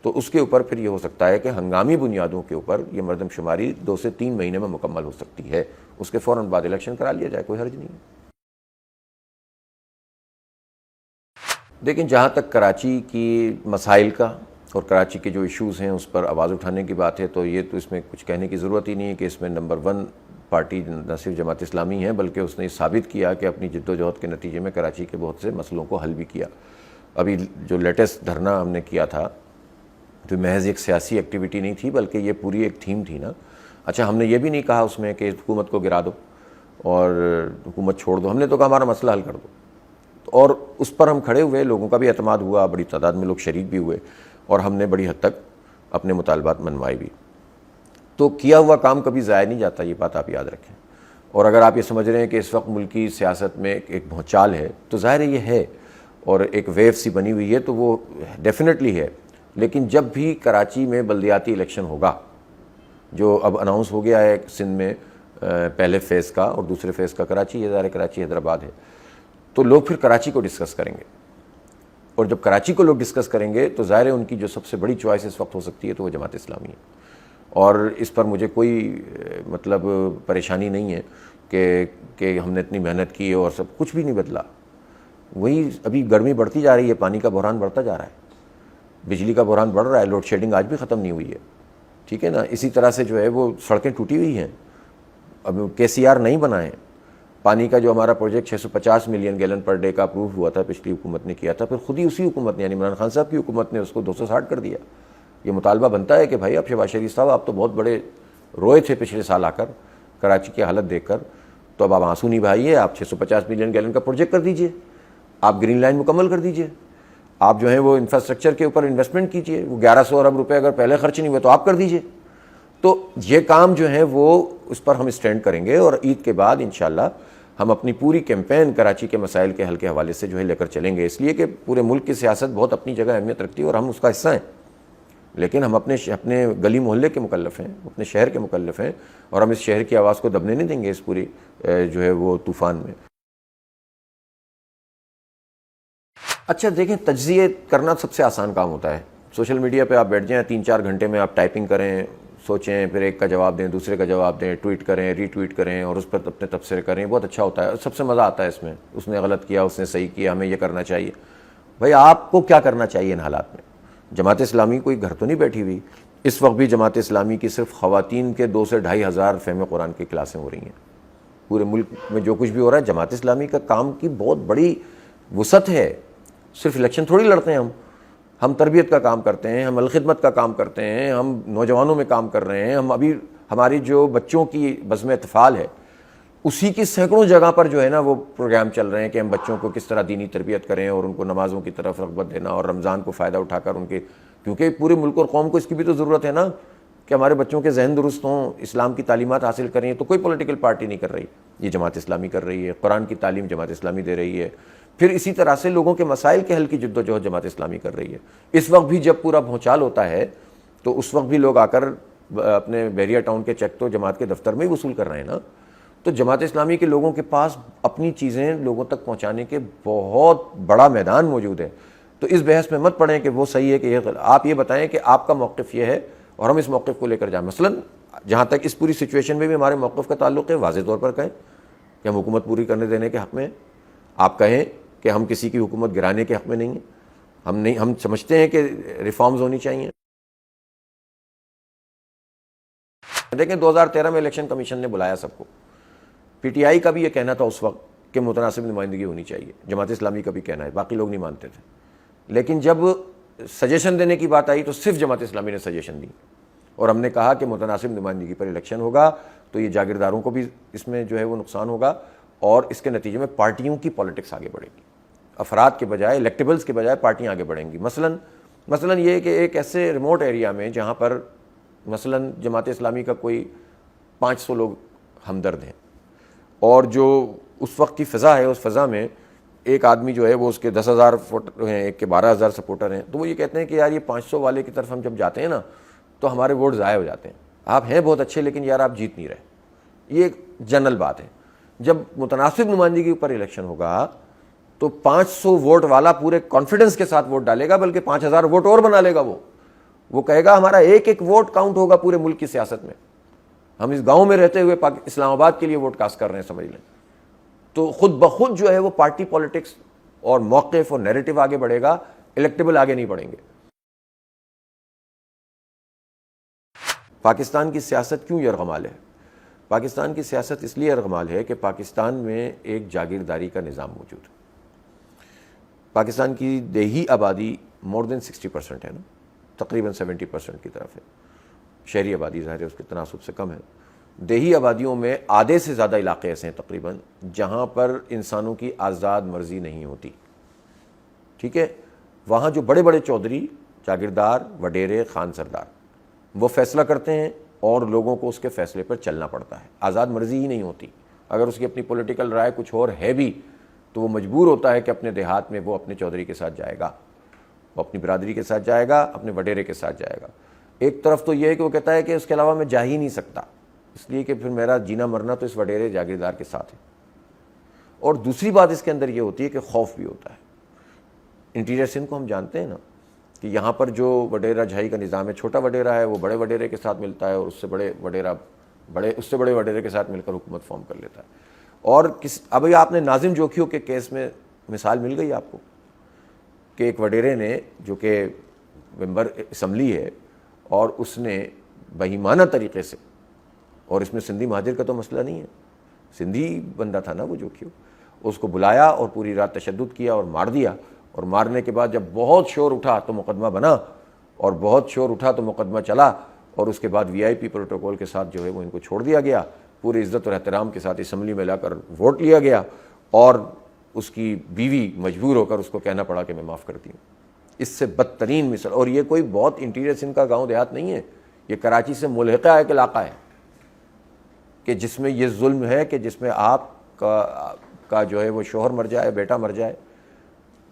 تو اس کے اوپر پھر یہ ہو سکتا ہے کہ ہنگامی بنیادوں کے اوپر یہ مردم شماری 2 سے 3 مہینے میں مکمل ہو سکتی ہے، اس کے فوراً بعد الیکشن کرا لیا جائے، کوئی حرج نہیں ہے۔ دیکھیں جہاں تک کراچی کی مسائل کا اور کراچی کے جو ایشوز ہیں اس پر آواز اٹھانے کی بات ہے، تو یہ تو اس میں کچھ کہنے کی ضرورت ہی نہیں ہے کہ اس میں نمبر 1 پارٹی نہ صرف جماعت اسلامی ہے، بلکہ اس نے ثابت کیا کہ اپنی جد و جہد کے نتیجے میں کراچی کے بہت سے مسئلوں کو حل بھی کیا۔ ابھی جو لیٹسٹ دھرنا ہم نے کیا تھا، جو محض ایک سیاسی ایکٹیویٹی نہیں تھی بلکہ یہ پوری ایک تھیم تھی نا۔ اچھا، ہم نے یہ بھی نہیں کہا اس میں کہ حکومت کو گرا دو اور حکومت چھوڑ دو، ہم نے تو کہا ہمارا مسئلہ حل کر دو، اور اس پر ہم کھڑے ہوئے، لوگوں کا بھی اعتماد ہوا، بڑی تعداد میں لوگ شریک بھی ہوئے، اور ہم نے بڑی حد تک اپنے مطالبات منوائے بھی۔ تو کیا ہوا کام کبھی ضائع نہیں جاتا، یہ بات آپ یاد رکھیں۔ اور اگر آپ یہ سمجھ رہے ہیں کہ اس وقت ملکی سیاست میں ایک بھونچال ہے، تو ظاہر ہے یہ ہے، اور ایک ویو سی بنی ہوئی ہے، تو وہ ڈیفینیٹلی ہے۔ لیکن جب بھی کراچی میں بلدیاتی الیکشن ہوگا، جو اب اناؤنس ہو گیا ہے سندھ میں پہلے فیز کا، اور دوسرے فیز کا کراچی ہے، ظاہر کراچی حیدرآباد ہے، تو لوگ پھر کراچی کو ڈسکس کریں گے، اور جب کراچی کو لوگ ڈسکس کریں گے تو ظاہر ہے ان کی جو سب سے بڑی چوائس اس وقت ہو سکتی ہے تو وہ جماعت اسلامی ہے۔ اور اس پر مجھے کوئی مطلب پریشانی نہیں ہے کہ ہم نے اتنی محنت کی اور سب کچھ بھی نہیں بدلا، وہی ابھی گرمی بڑھتی جا رہی ہے، پانی کا بحران بڑھتا جا رہا ہے، بجلی کا بحران بڑھ رہا ہے، لوڈ شیڈنگ آج بھی ختم نہیں ہوئی ہے، ٹھیک ہے نا۔ اسی طرح سے جو ہے وہ سڑکیں ٹوٹی ہوئی ہیں، اب KCR نہیں بنائے، پانی کا جو ہمارا project 650 million gallon per day کا اپروو ہوا تھا، پچھلی حکومت نے کیا تھا، پھر خود ہی اسی حکومت نے، یعنی عمران خان صاحب کی حکومت نے اس کو 260 کر دیا۔ یہ مطالبہ بنتا ہے کہ بھائی اب شہباز شریف صاحب، آپ تو بہت بڑے روئے تھے پچھلے سال آ کر کراچی کی حالت دیکھ کر، تو اب آپ آنسو نہیں بہائیے، آپ 650 ملین گیلن کا پروجیکٹ کر دیجئے، آپ گرین لائن مکمل کر دیجئے، آپ جو ہیں وہ انفراسٹرکچر کے اوپر انویسٹمنٹ کیجئے، وہ 1100 ارب روپے اگر پہلے خرچ نہیں ہوئے تو آپ کر دیجئے۔ تو یہ کام جو ہے وہ اس پر ہم اسٹینڈ کریں گے، اور عید کے بعد انشاءاللہ ہم اپنی پوری کیمپین کراچی کے مسائل کے حل کے حوالے سے جو ہے لے کر چلیں گے، اس لیے کہ پورے ملک کی سیاست بہت اپنی جگہ اہمیت رکھتی ہے اور ہم اس کا حصہ ہیں، لیکن ہم اپنے گلی محلے کے مکلف ہیں، اپنے شہر کے مکلف ہیں، اور ہم اس شہر کی آواز کو دبنے نہیں دیں گے اس پوری جو ہے وہ طوفان میں۔ اچھا دیکھیں، تجزیے کرنا سب سے آسان کام ہوتا ہے، سوشل میڈیا پہ آپ بیٹھ جائیں، 3-4 گھنٹے میں آپ ٹائپنگ کریں، سوچیں، پھر ایک کا جواب دیں، دوسرے کا جواب دیں، ٹویٹ کریں، ری ٹویٹ کریں، اور اس پر اپنے تبصرے کریں، بہت اچھا ہوتا ہے، سب سے مزہ آتا ہے اس میں، اس نے غلط کیا، اس نے صحیح کیا، ہمیں یہ کرنا چاہیے۔ بھائی آپ کو کیا کرنا چاہیے ان حالات میں؟ جماعت اسلامی کوئی گھر تو نہیں بیٹھی ہوئی، اس وقت بھی جماعت اسلامی کی صرف خواتین کے 2 سے 2.5 ہزار فہم قرآن کی کلاسیں ہو رہی ہیں، پورے ملک میں جو کچھ بھی ہو رہا ہے، جماعت اسلامی کا کام کی بہت بڑی وسعت ہے، صرف الیکشن تھوڑی لڑتے ہیں ہم تربیت کا کام کرتے ہیں، ہم الخدمت کا کام کرتے ہیں، ہم نوجوانوں میں کام کر رہے ہیں، ہم ابھی ہماری جو بچوں کی بزم اطفال ہے اسی کی سینکڑوں جگہ پر جو ہے نا وہ پروگرام چل رہے ہیں کہ ہم بچوں کو کس طرح دینی تربیت کریں اور ان کو نمازوں کی طرف رغبت دینا، اور رمضان کو فائدہ اٹھا کر ان کے، کیونکہ پورے ملک اور قوم کو اس کی بھی تو ضرورت ہے نا کہ ہمارے بچوں کے ذہن درست ہوں، اسلام کی تعلیمات حاصل کریں، تو کوئی پولیٹیکل پارٹی نہیں کر رہی، یہ جماعت اسلامی کر رہی ہے، قرآن کی تعلیم جماعت اسلامی دے رہی ہے، پھر اسی طرح سے لوگوں کے مسائل کے حل کی جد و جہد جماعت اسلامی کر رہی ہے۔ اس وقت بھی جب پورا بھونچال ہوتا ہے تو اس وقت بھی لوگ آ کر اپنے بحریہ ٹاؤن کے چیک تو جماعت کے دفتر میں ہی وصول کر رہے ہیں نا، تو جماعت اسلامی کے لوگوں کے پاس اپنی چیزیں لوگوں تک پہنچانے کے بہت بڑا میدان موجود ہے۔ تو اس بحث میں مت پڑیں کہ وہ صحیح ہے کہ یہ غلط، آپ یہ بتائیں کہ آپ کا موقف یہ ہے اور ہم اس موقف کو لے کر جائیں۔ مثلا جہاں تک اس پوری سچویشن میں بھی ہمارے موقف کا تعلق ہے، واضح طور پر کہیں کہ ہم حکومت پوری کرنے دینے کے حق میں ہیں، آپ کہیں کہ ہم کسی کی حکومت گرانے کے حق میں نہیں ہیں، ہم سمجھتے ہیں کہ ریفارمز ہونی چاہیے۔ دیکھیں 2013 میں الیکشن کمیشن نے بلایا سب کو، PTI کا بھی یہ کہنا تھا اس وقت کہ متناسب نمائندگی ہونی چاہیے، جماعت اسلامی کا بھی کہنا ہے، باقی لوگ نہیں مانتے تھے، لیکن جب سجیشن دینے کی بات آئی تو صرف جماعت اسلامی نے سجیشن دی، اور ہم نے کہا کہ متناسب نمائندگی پر الیکشن ہوگا تو یہ جاگیرداروں کو بھی اس میں جو ہے وہ نقصان ہوگا، اور اس کے نتیجے میں پارٹیوں کی پالیٹکس آگے بڑھے گی، افراد کے بجائے، الیکٹیبلز کے بجائے پارٹیاں آگے بڑھیں گی۔ مثلا یہ کہ ایک ایسے ریموٹ ایریا میں جہاں پر مثلا جماعت اسلامی کا کوئی 500 لوگ ہمدرد ہیں، اور جو اس وقت کی فضا ہے، اس فضا میں ایک آدمی جو ہے وہ اس کے 10,000 ووٹر ہیں، ایک کے 12,000 سپورٹر ہیں، تو وہ یہ کہتے ہیں کہ یار یہ 500 والے کی طرف ہم جب جاتے ہیں نا تو ہمارے ووٹ ضائع ہو جاتے ہیں، آپ ہیں بہت اچھے لیکن یار آپ جیت نہیں رہے۔ یہ ایک جنرل بات ہے۔ جب متناسب نمائندگی پر الیکشن ہوگا تو 500 ووٹ والا پورے کانفیڈنس کے ساتھ ووٹ ڈالے گا، بلکہ 5,000 ووٹ اور بنا لے گا، وہ کہے گا ہمارا ایک ایک ووٹ کاؤنٹ ہوگا پورے ملک کی سیاست میں، ہم اس گاؤں میں رہتے ہوئے اسلام آباد کے لیے ووٹ کاسٹ کر رہے ہیں، سمجھ لیں۔ تو خود بخود جو ہے وہ پارٹی پالیٹکس اور موقف اور نیریٹو آگے بڑھے گا، الیکٹیبل آگے نہیں بڑھیں گے۔ پاکستان کی سیاست کیوں یرغمال ہے؟ پاکستان کی سیاست اس لیے یرغمال ہے کہ پاکستان میں ایک جاگیرداری کا نظام موجود ہے. پاکستان کی دیہی آبادی مور دین 60% ہے نا، تقریباً 70% کی طرف ہے. شہری آبادی ظاہر ہے اس کے تناسب سے کم ہے. دیہی آبادیوں میں آدھے سے زیادہ علاقے ایسے ہیں تقریباً جہاں پر انسانوں کی آزاد مرضی نہیں ہوتی. ٹھیک ہے، وہاں جو بڑے بڑے چودھری، جاگیردار، وڈیرے، خان سردار وہ فیصلہ کرتے ہیں اور لوگوں کو اس کے فیصلے پر چلنا پڑتا ہے. آزاد مرضی ہی نہیں ہوتی. اگر اس کی اپنی پولیٹیکل رائے کچھ اور ہے بھی تو وہ مجبور ہوتا ہے کہ اپنے دیہات میں وہ اپنے چودھری کے ساتھ جائے گا، وہ اپنی برادری کے ساتھ جائے گا، اپنے وڈیرے کے ساتھ جائے گا. ایک طرف تو یہ ہے کہ وہ کہتا ہے کہ اس کے علاوہ میں جا ہی نہیں سکتا، اس لیے کہ پھر میرا جینا مرنا تو اس وڈیرے جاگیردار کے ساتھ ہے. اور دوسری بات اس کے اندر یہ ہوتی ہے کہ خوف بھی ہوتا ہے. انٹیریئر سندھ کو ہم جانتے ہیں نا کہ یہاں پر جو وڈیرہ جھائی کا نظام ہے، چھوٹا وڈیرہ ہے وہ بڑے وڈیرے کے ساتھ ملتا ہے اور اس سے بڑے وڈیرے کے ساتھ مل کر حکومت فارم کر لیتا ہے. اور ابھی آپ نے ناظم جوکھیوں کے کیس میں مثال مل گئی آپ کو کہ ایک وڈیرے نے جو کہ ممبر اسمبلی ہے اور اس نے بہیمانہ طریقے سے، اور اس میں سندھی مہاجر کا تو مسئلہ نہیں ہے، سندھی بندہ تھا نا وہ جوکھیو، اس کو بلایا اور پوری رات تشدد کیا اور مار دیا. اور مارنے کے بعد جب بہت شور اٹھا تو مقدمہ بنا، اور بہت شور اٹھا تو مقدمہ چلا، اور اس کے بعد VIP پروٹوکول کے ساتھ جو ہے وہ ان کو چھوڑ دیا گیا. پوری عزت اور احترام کے ساتھ اسمبلی میں لا کر ووٹ لیا گیا اور اس کی بیوی مجبور ہو کر اس کو کہنا پڑا کہ میں معاف کرتی ہوں. اس سے بدترین مثال. اور یہ کوئی بہت انٹیریئر سندھ کا گاؤں دیہات نہیں ہے، یہ کراچی سے ملحقہ ایک علاقہ ہے کہ جس میں یہ ظلم ہے کہ جس میں آپ کا جو ہے وہ شوہر مر جائے، بیٹا مر جائے،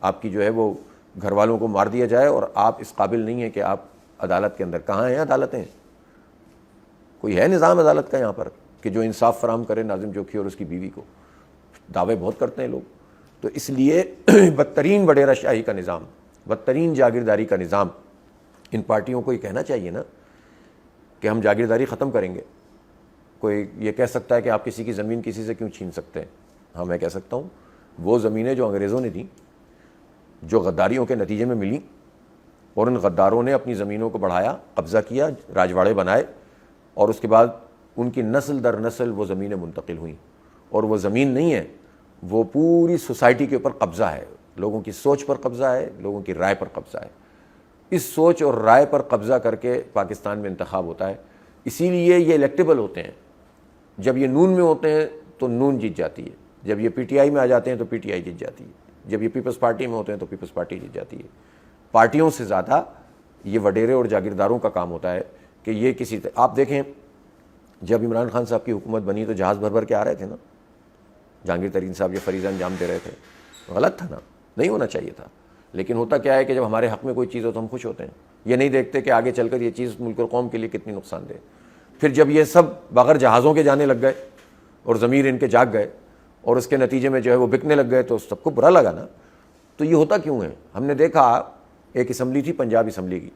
آپ کی جو ہے وہ گھر والوں کو مار دیا جائے اور آپ اس قابل نہیں ہیں کہ آپ عدالت کے اندر. کہاں ہیں عدالتیں؟ کوئی ہے نظام عدالت کا یہاں پر کہ جو انصاف فراہم کرے ناظم جوکھی اور اس کی بیوی کو؟ دعوے بہت کرتے ہیں لوگ. تو اس لیے بدترین وڈیرہ شاہی کا نظام، بدترین جاگیرداری کا نظام، ان پارٹیوں کو یہ کہنا چاہیے نا کہ ہم جاگیرداری ختم کریں گے. کوئی یہ کہہ سکتا ہے کہ آپ کسی کی زمین کسی سے کیوں چھین سکتے ہیں؟ ہاں میں کہہ سکتا ہوں وہ زمینیں جو انگریزوں نے دیں، جو غداریوں کے نتیجے میں ملی، اور ان غداروں نے اپنی زمینوں کو بڑھایا، قبضہ کیا، راجواڑے بنائے، اور اس کے بعد ان کی نسل در نسل وہ زمینیں منتقل ہوئیں. اور وہ زمین نہیں ہے، وہ پوری سوسائٹی کے اوپر قبضہ ہے، لوگوں کی سوچ پر قبضہ ہے، لوگوں کی رائے پر قبضہ ہے. اس سوچ اور رائے پر قبضہ کر کے پاکستان میں انتخاب ہوتا ہے. اسی لیے یہ الیکٹیبل ہوتے ہیں. جب یہ نون میں ہوتے ہیں تو نون جیت جاتی ہے، جب یہ PTI میں آ جاتے ہیں تو PTI جیت جاتی ہے، جب یہ پیپلز پارٹی میں ہوتے ہیں تو پیپلز پارٹی جیت جاتی ہے. پارٹیوں سے زیادہ یہ وڈیرے اور جاگیرداروں کا کام ہوتا ہے کہ یہ کسی آپ دیکھیں جب عمران خان صاحب کی حکومت بنی تو جہاز بھر بھر کے آ رہے تھے نا. جہانگیر ترین صاحب یہ فریضہ انجام دے رہے تھے. غلط تھا نا، نہیں ہونا چاہیے تھا. لیکن ہوتا کیا ہے کہ جب ہمارے حق میں کوئی چیز ہو تو ہم خوش ہوتے ہیں، یہ نہیں دیکھتے کہ آگے چل کر یہ چیز ملک اور قوم کے لیے کتنی نقصان دہ. پھر جب یہ سب بغیر جہازوں کے جانے لگ گئے اور ضمیر ان کے جاگ گئے اور اس کے نتیجے میں جو ہے وہ بکنے لگ گئے تو سب کو برا لگا نا. تو یہ ہوتا کیوں ہے؟ ہم نے دیکھا ایک اسمبلی تھی پنجاب اسمبلی کی،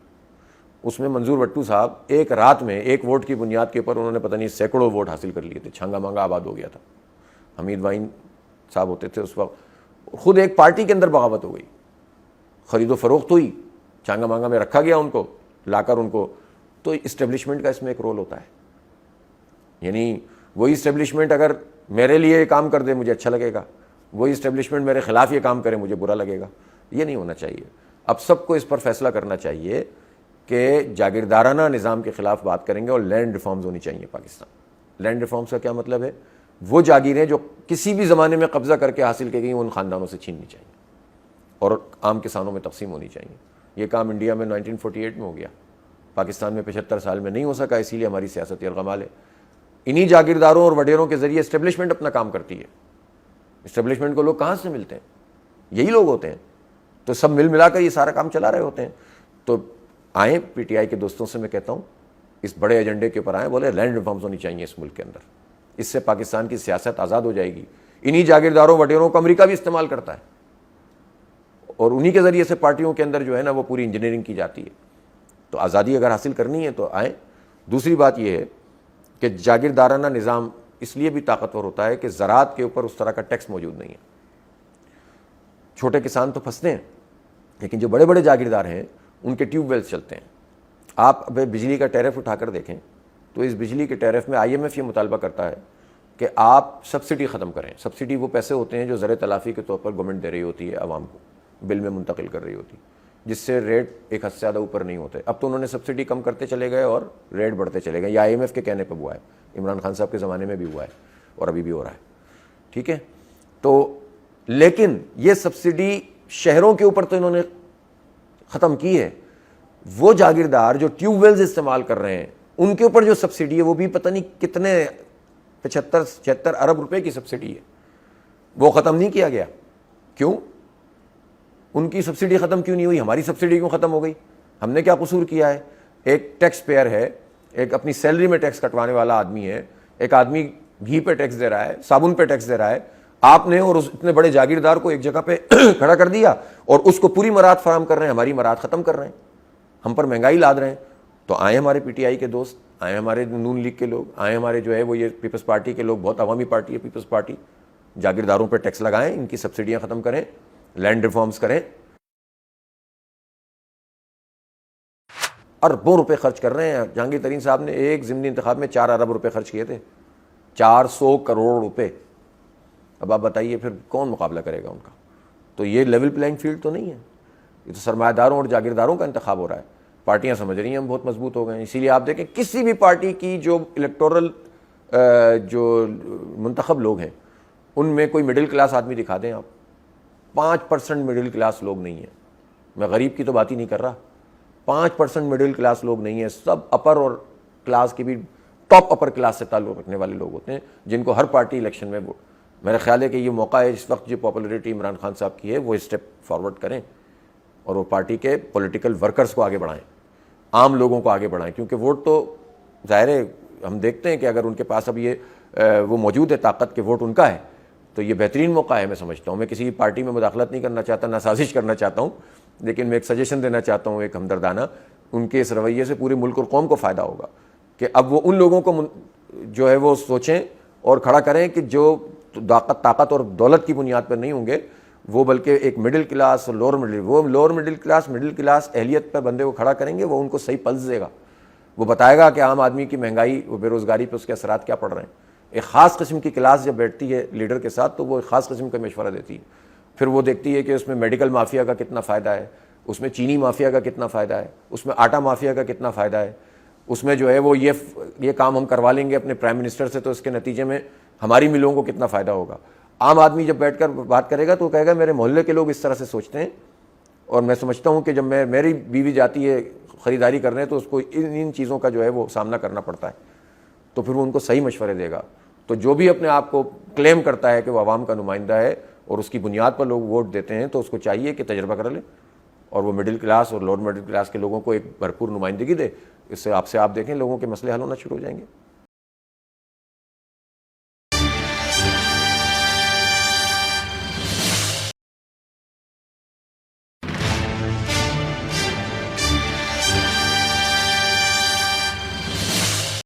اس میں منظور وٹو صاحب ایک رات میں ایک ووٹ کی بنیاد کے اوپر انہوں نے پتہ نہیں سینکڑوں ووٹ حاصل کر لیے تھے. چھانگا مانگا آباد ہو گیا تھا. حمید وائن صاحب ہوتے تھے اس وقت. خود ایک پارٹی کے اندر بغاوت ہو گئی، خرید و فروخت ہوئی، چھانگا مانگا میں رکھا گیا ان کو لا کر ان کو. تو اسٹیبلشمنٹ کا اس میں ایک رول ہوتا ہے. یعنی وہی اسٹیبلشمنٹ اگر میرے لیے یہ کام کر دے مجھے اچھا لگے گا، وہی اسٹیبلشمنٹ میرے خلاف یہ کام کرے مجھے برا لگے گا. یہ نہیں ہونا چاہیے. اب سب کو اس پر فیصلہ کرنا چاہیے کہ جاگیردارانہ نظام کے خلاف بات کریں گے اور لینڈ ریفارمز ہونی چاہیے پاکستان. لینڈ ریفارمز کا کیا مطلب ہے؟ وہ جاگیریں جو کسی بھی زمانے میں قبضہ کر کے حاصل کی گئی ان خاندانوں سے چھیننی چاہیے اور عام کسانوں میں تقسیم ہونی چاہیے. یہ کام انڈیا میں 1948 میں ہو گیا، پاکستان میں 75 سال میں نہیں ہو سکا. اسی لیے ہماری سیاست یرغمال ہے. انہی جاگیرداروں اور وڈیروں کے ذریعے اسٹیبلشمنٹ اپنا کام کرتی ہے. اسٹیبلشمنٹ کو لوگ کہاں سے ملتے ہیں؟ یہی لوگ ہوتے ہیں. تو سب مل ملا کر یہ سارا کام چلا رہے ہوتے ہیں. تو آئیں PTI کے دوستوں سے میں کہتا ہوں اس بڑے ایجنڈے کے اوپر آئیں، بولے لینڈ ریفارمز ہونی چاہیے اس ملک کے اندر. اس سے پاکستان کی سیاست آزاد ہو جائے گی. انہی جاگیرداروں وڈیروں کو امریکہ بھی استعمال کرتا ہے اور انہی کے ذریعے سے پارٹیوں کے اندر جو ہے نا وہ پوری انجینئرنگ کی جاتی ہے. تو آزادی اگر حاصل کرنی ہے تو آئیں. دوسری بات یہ ہے کہ جاگیردارانہ نظام اس لیے بھی طاقتور ہوتا ہے کہ زراعت کے اوپر اس طرح کا ٹیکس موجود نہیں ہے. چھوٹے کسان تو پھنستے ہیں لیکن جو بڑے بڑے جاگیردار ہیں ان کے ٹیوب ویلز چلتے ہیں. آپ اب بجلی کا ٹیرف اٹھا کر دیکھیں تو اس بجلی کے ٹیرف میں IMF یہ مطالبہ کرتا ہے کہ آپ سبسڈی ختم کریں. سبسڈی وہ پیسے ہوتے ہیں جو زر تلافی کے طور پر گورنمنٹ دے رہی ہوتی ہے عوام کو, بل میں منتقل کر رہی ہوتی ہے, جس سے ریٹ ایک حد سے زیادہ اوپر نہیں ہوتے. اب تو انہوں نے سبسڈی کم کرتے چلے گئے اور ریٹ بڑھتے چلے گئے. یہ IMF کے کہنے پہ ہوا ہے, عمران خان صاحب کے زمانے میں بھی ہوا ہے اور ابھی بھی ہو رہا ہے. ٹھیک ہے, تو لیکن یہ سبسڈی شہروں کے اوپر تو انہوں نے ختم کی ہے. وہ جاگیردار جو ٹیوب ویلز استعمال کر رہے ہیں ان کے اوپر جو سبسڈی ہے وہ بھی پتہ نہیں کتنے 75-76 ارب روپے کی سبسڈی ہے, وہ ختم نہیں کیا گیا. کیوں؟ ان کی سبسڈی ختم کیوں نہیں ہوئی؟ ہماری سبسڈی کیوں ختم ہو گئی؟ ہم نے کیا قصور کیا ہے؟ ایک ٹیکس پیئر ہے, ایک اپنی سیلری میں ٹیکس کٹوانے والا آدمی ہے, ایک آدمی گھی پہ ٹیکس دے رہا ہے, صابن پہ ٹیکس دے رہا ہے. آپ نے اور اس اتنے بڑے جاگیردار کو ایک جگہ پہ کھڑا کر دیا اور اس کو پوری مراعات فراہم کر رہے ہیں, ہماری مراعات ختم کر رہے ہیں, ہم پر مہنگائی لاد رہے ہیں. تو آئے ہمارے PTI کے دوست, آئے ہمارے نون لیگ کے لوگ, آئے ہمارے جو ہے وہ یہ پیپلز پارٹی کے لوگ, بہت عوامی پارٹی ہے پیپلز پارٹی, جاگیرداروں پہ ٹیکس لگائیں, ان کی سبسڈیاں ختم کریں, لینڈ ریفارمز کریں. اربوں روپے خرچ کر رہے ہیں. جہانگیر ترین صاحب نے ایک ضمنی انتخاب میں 4 ارب روپے خرچ کیے تھے, 400 کروڑ روپے. اب آپ بتائیے پھر کون مقابلہ کرے گا ان کا؟ تو یہ لیول پلینگ فیلڈ تو نہیں ہے, یہ تو سرمایہ داروں اور جاگیرداروں کا انتخاب ہو رہا ہے. پارٹیاں سمجھ رہی ہیں ہم بہت مضبوط ہو گئے ہیں. اسی لیے آپ دیکھیں کسی بھی پارٹی کی جو الیکٹورل جو منتخب لوگ ہیں ان میں کوئی مڈل کلاس آدمی دکھا دیں آپ, 5% مڈل کلاس لوگ نہیں ہیں. میں غریب کی تو بات ہی نہیں کر رہا, 5% مڈل کلاس لوگ نہیں ہیں. سب اپر اور کلاس کی بھی ٹاپ اپر کلاس سے تعلق رکھنے والے لوگ ہوتے ہیں جن کو ہر پارٹی الیکشن میں ووٹ. میرا خیال ہے کہ یہ موقع ہے اس وقت جو پاپولیرٹی عمران خان صاحب کی ہے وہ اسٹیپ فارورڈ کریں اور وہ پارٹی کے پولیٹیکل ورکرز کو آگے بڑھائیں, عام لوگوں کو آگے بڑھائیں. کیونکہ ووٹ تو ظاہر ہے ہم دیکھتے ہیں کہ اگر ان کے پاس اب یہ وہ موجود ہے طاقت کے ووٹ ان کا ہے تو یہ بہترین موقع ہے. میں سمجھتا ہوں, میں کسی پارٹی میں مداخلت نہیں کرنا چاہتا, نہ سازش کرنا چاہتا ہوں, لیکن میں ایک سجیشن دینا چاہتا ہوں ایک ہمدردانہ. ان کے اس رویے سے پورے ملک اور قوم کو فائدہ ہوگا کہ اب وہ ان لوگوں کو جو ہے وہ سوچیں اور کھڑا کریں کہ جو طاقت اور دولت کی بنیاد پر نہیں ہوں گے وہ, بلکہ ایک مڈل کلاس اور لوور مڈل کلاس اہلیت پر بندے کو کھڑا کریں گے. وہ ان کو صحیح پلس دے گا, وہ بتائے گا کہ عام آدمی کی مہنگائی و بے روزگاری پہ اس کے اثرات کیا پڑ رہے ہیں. ایک خاص قسم کی کلاس جب بیٹھتی ہے لیڈر کے ساتھ تو وہ ایک خاص قسم کا مشورہ دیتی ہے. پھر وہ دیکھتی ہے کہ اس میں میڈیکل مافیا کا کتنا فائدہ ہے, اس میں چینی مافیا کا کتنا فائدہ ہے, اس میں آٹا مافیا کا کتنا فائدہ ہے, اس میں جو ہے وہ یہ کام ہم کروا لیں گے اپنے پرائم منسٹر سے تو اس کے نتیجے میں ہماری ملوں کو کتنا فائدہ ہوگا. عام آدمی جب بیٹھ کر بات کرے گا تو وہ کہے گا میرے محلے کے لوگ اس طرح سے سوچتے ہیں, اور میں سمجھتا ہوں کہ جب میری بیوی جاتی ہے خریداری کرنے تو اس کو ان چیزوں کا جو ہے وہ سامنا کرنا پڑتا ہے, تو پھر وہ ان کو صحیح مشورے دے گا. تو جو بھی اپنے آپ کو کلیم کرتا ہے کہ وہ عوام کا نمائندہ ہے اور اس کی بنیاد پر لوگ ووٹ دیتے ہیں تو اس کو چاہیے کہ تجربہ کر لے اور وہ مڈل کلاس اور لوور مڈل کلاس کے لوگوں کو ایک بھرپور نمائندگی دے. اس سے آپ دیکھیں لوگوں کے مسئلے حل ہونا شروع ہو جائیں گے.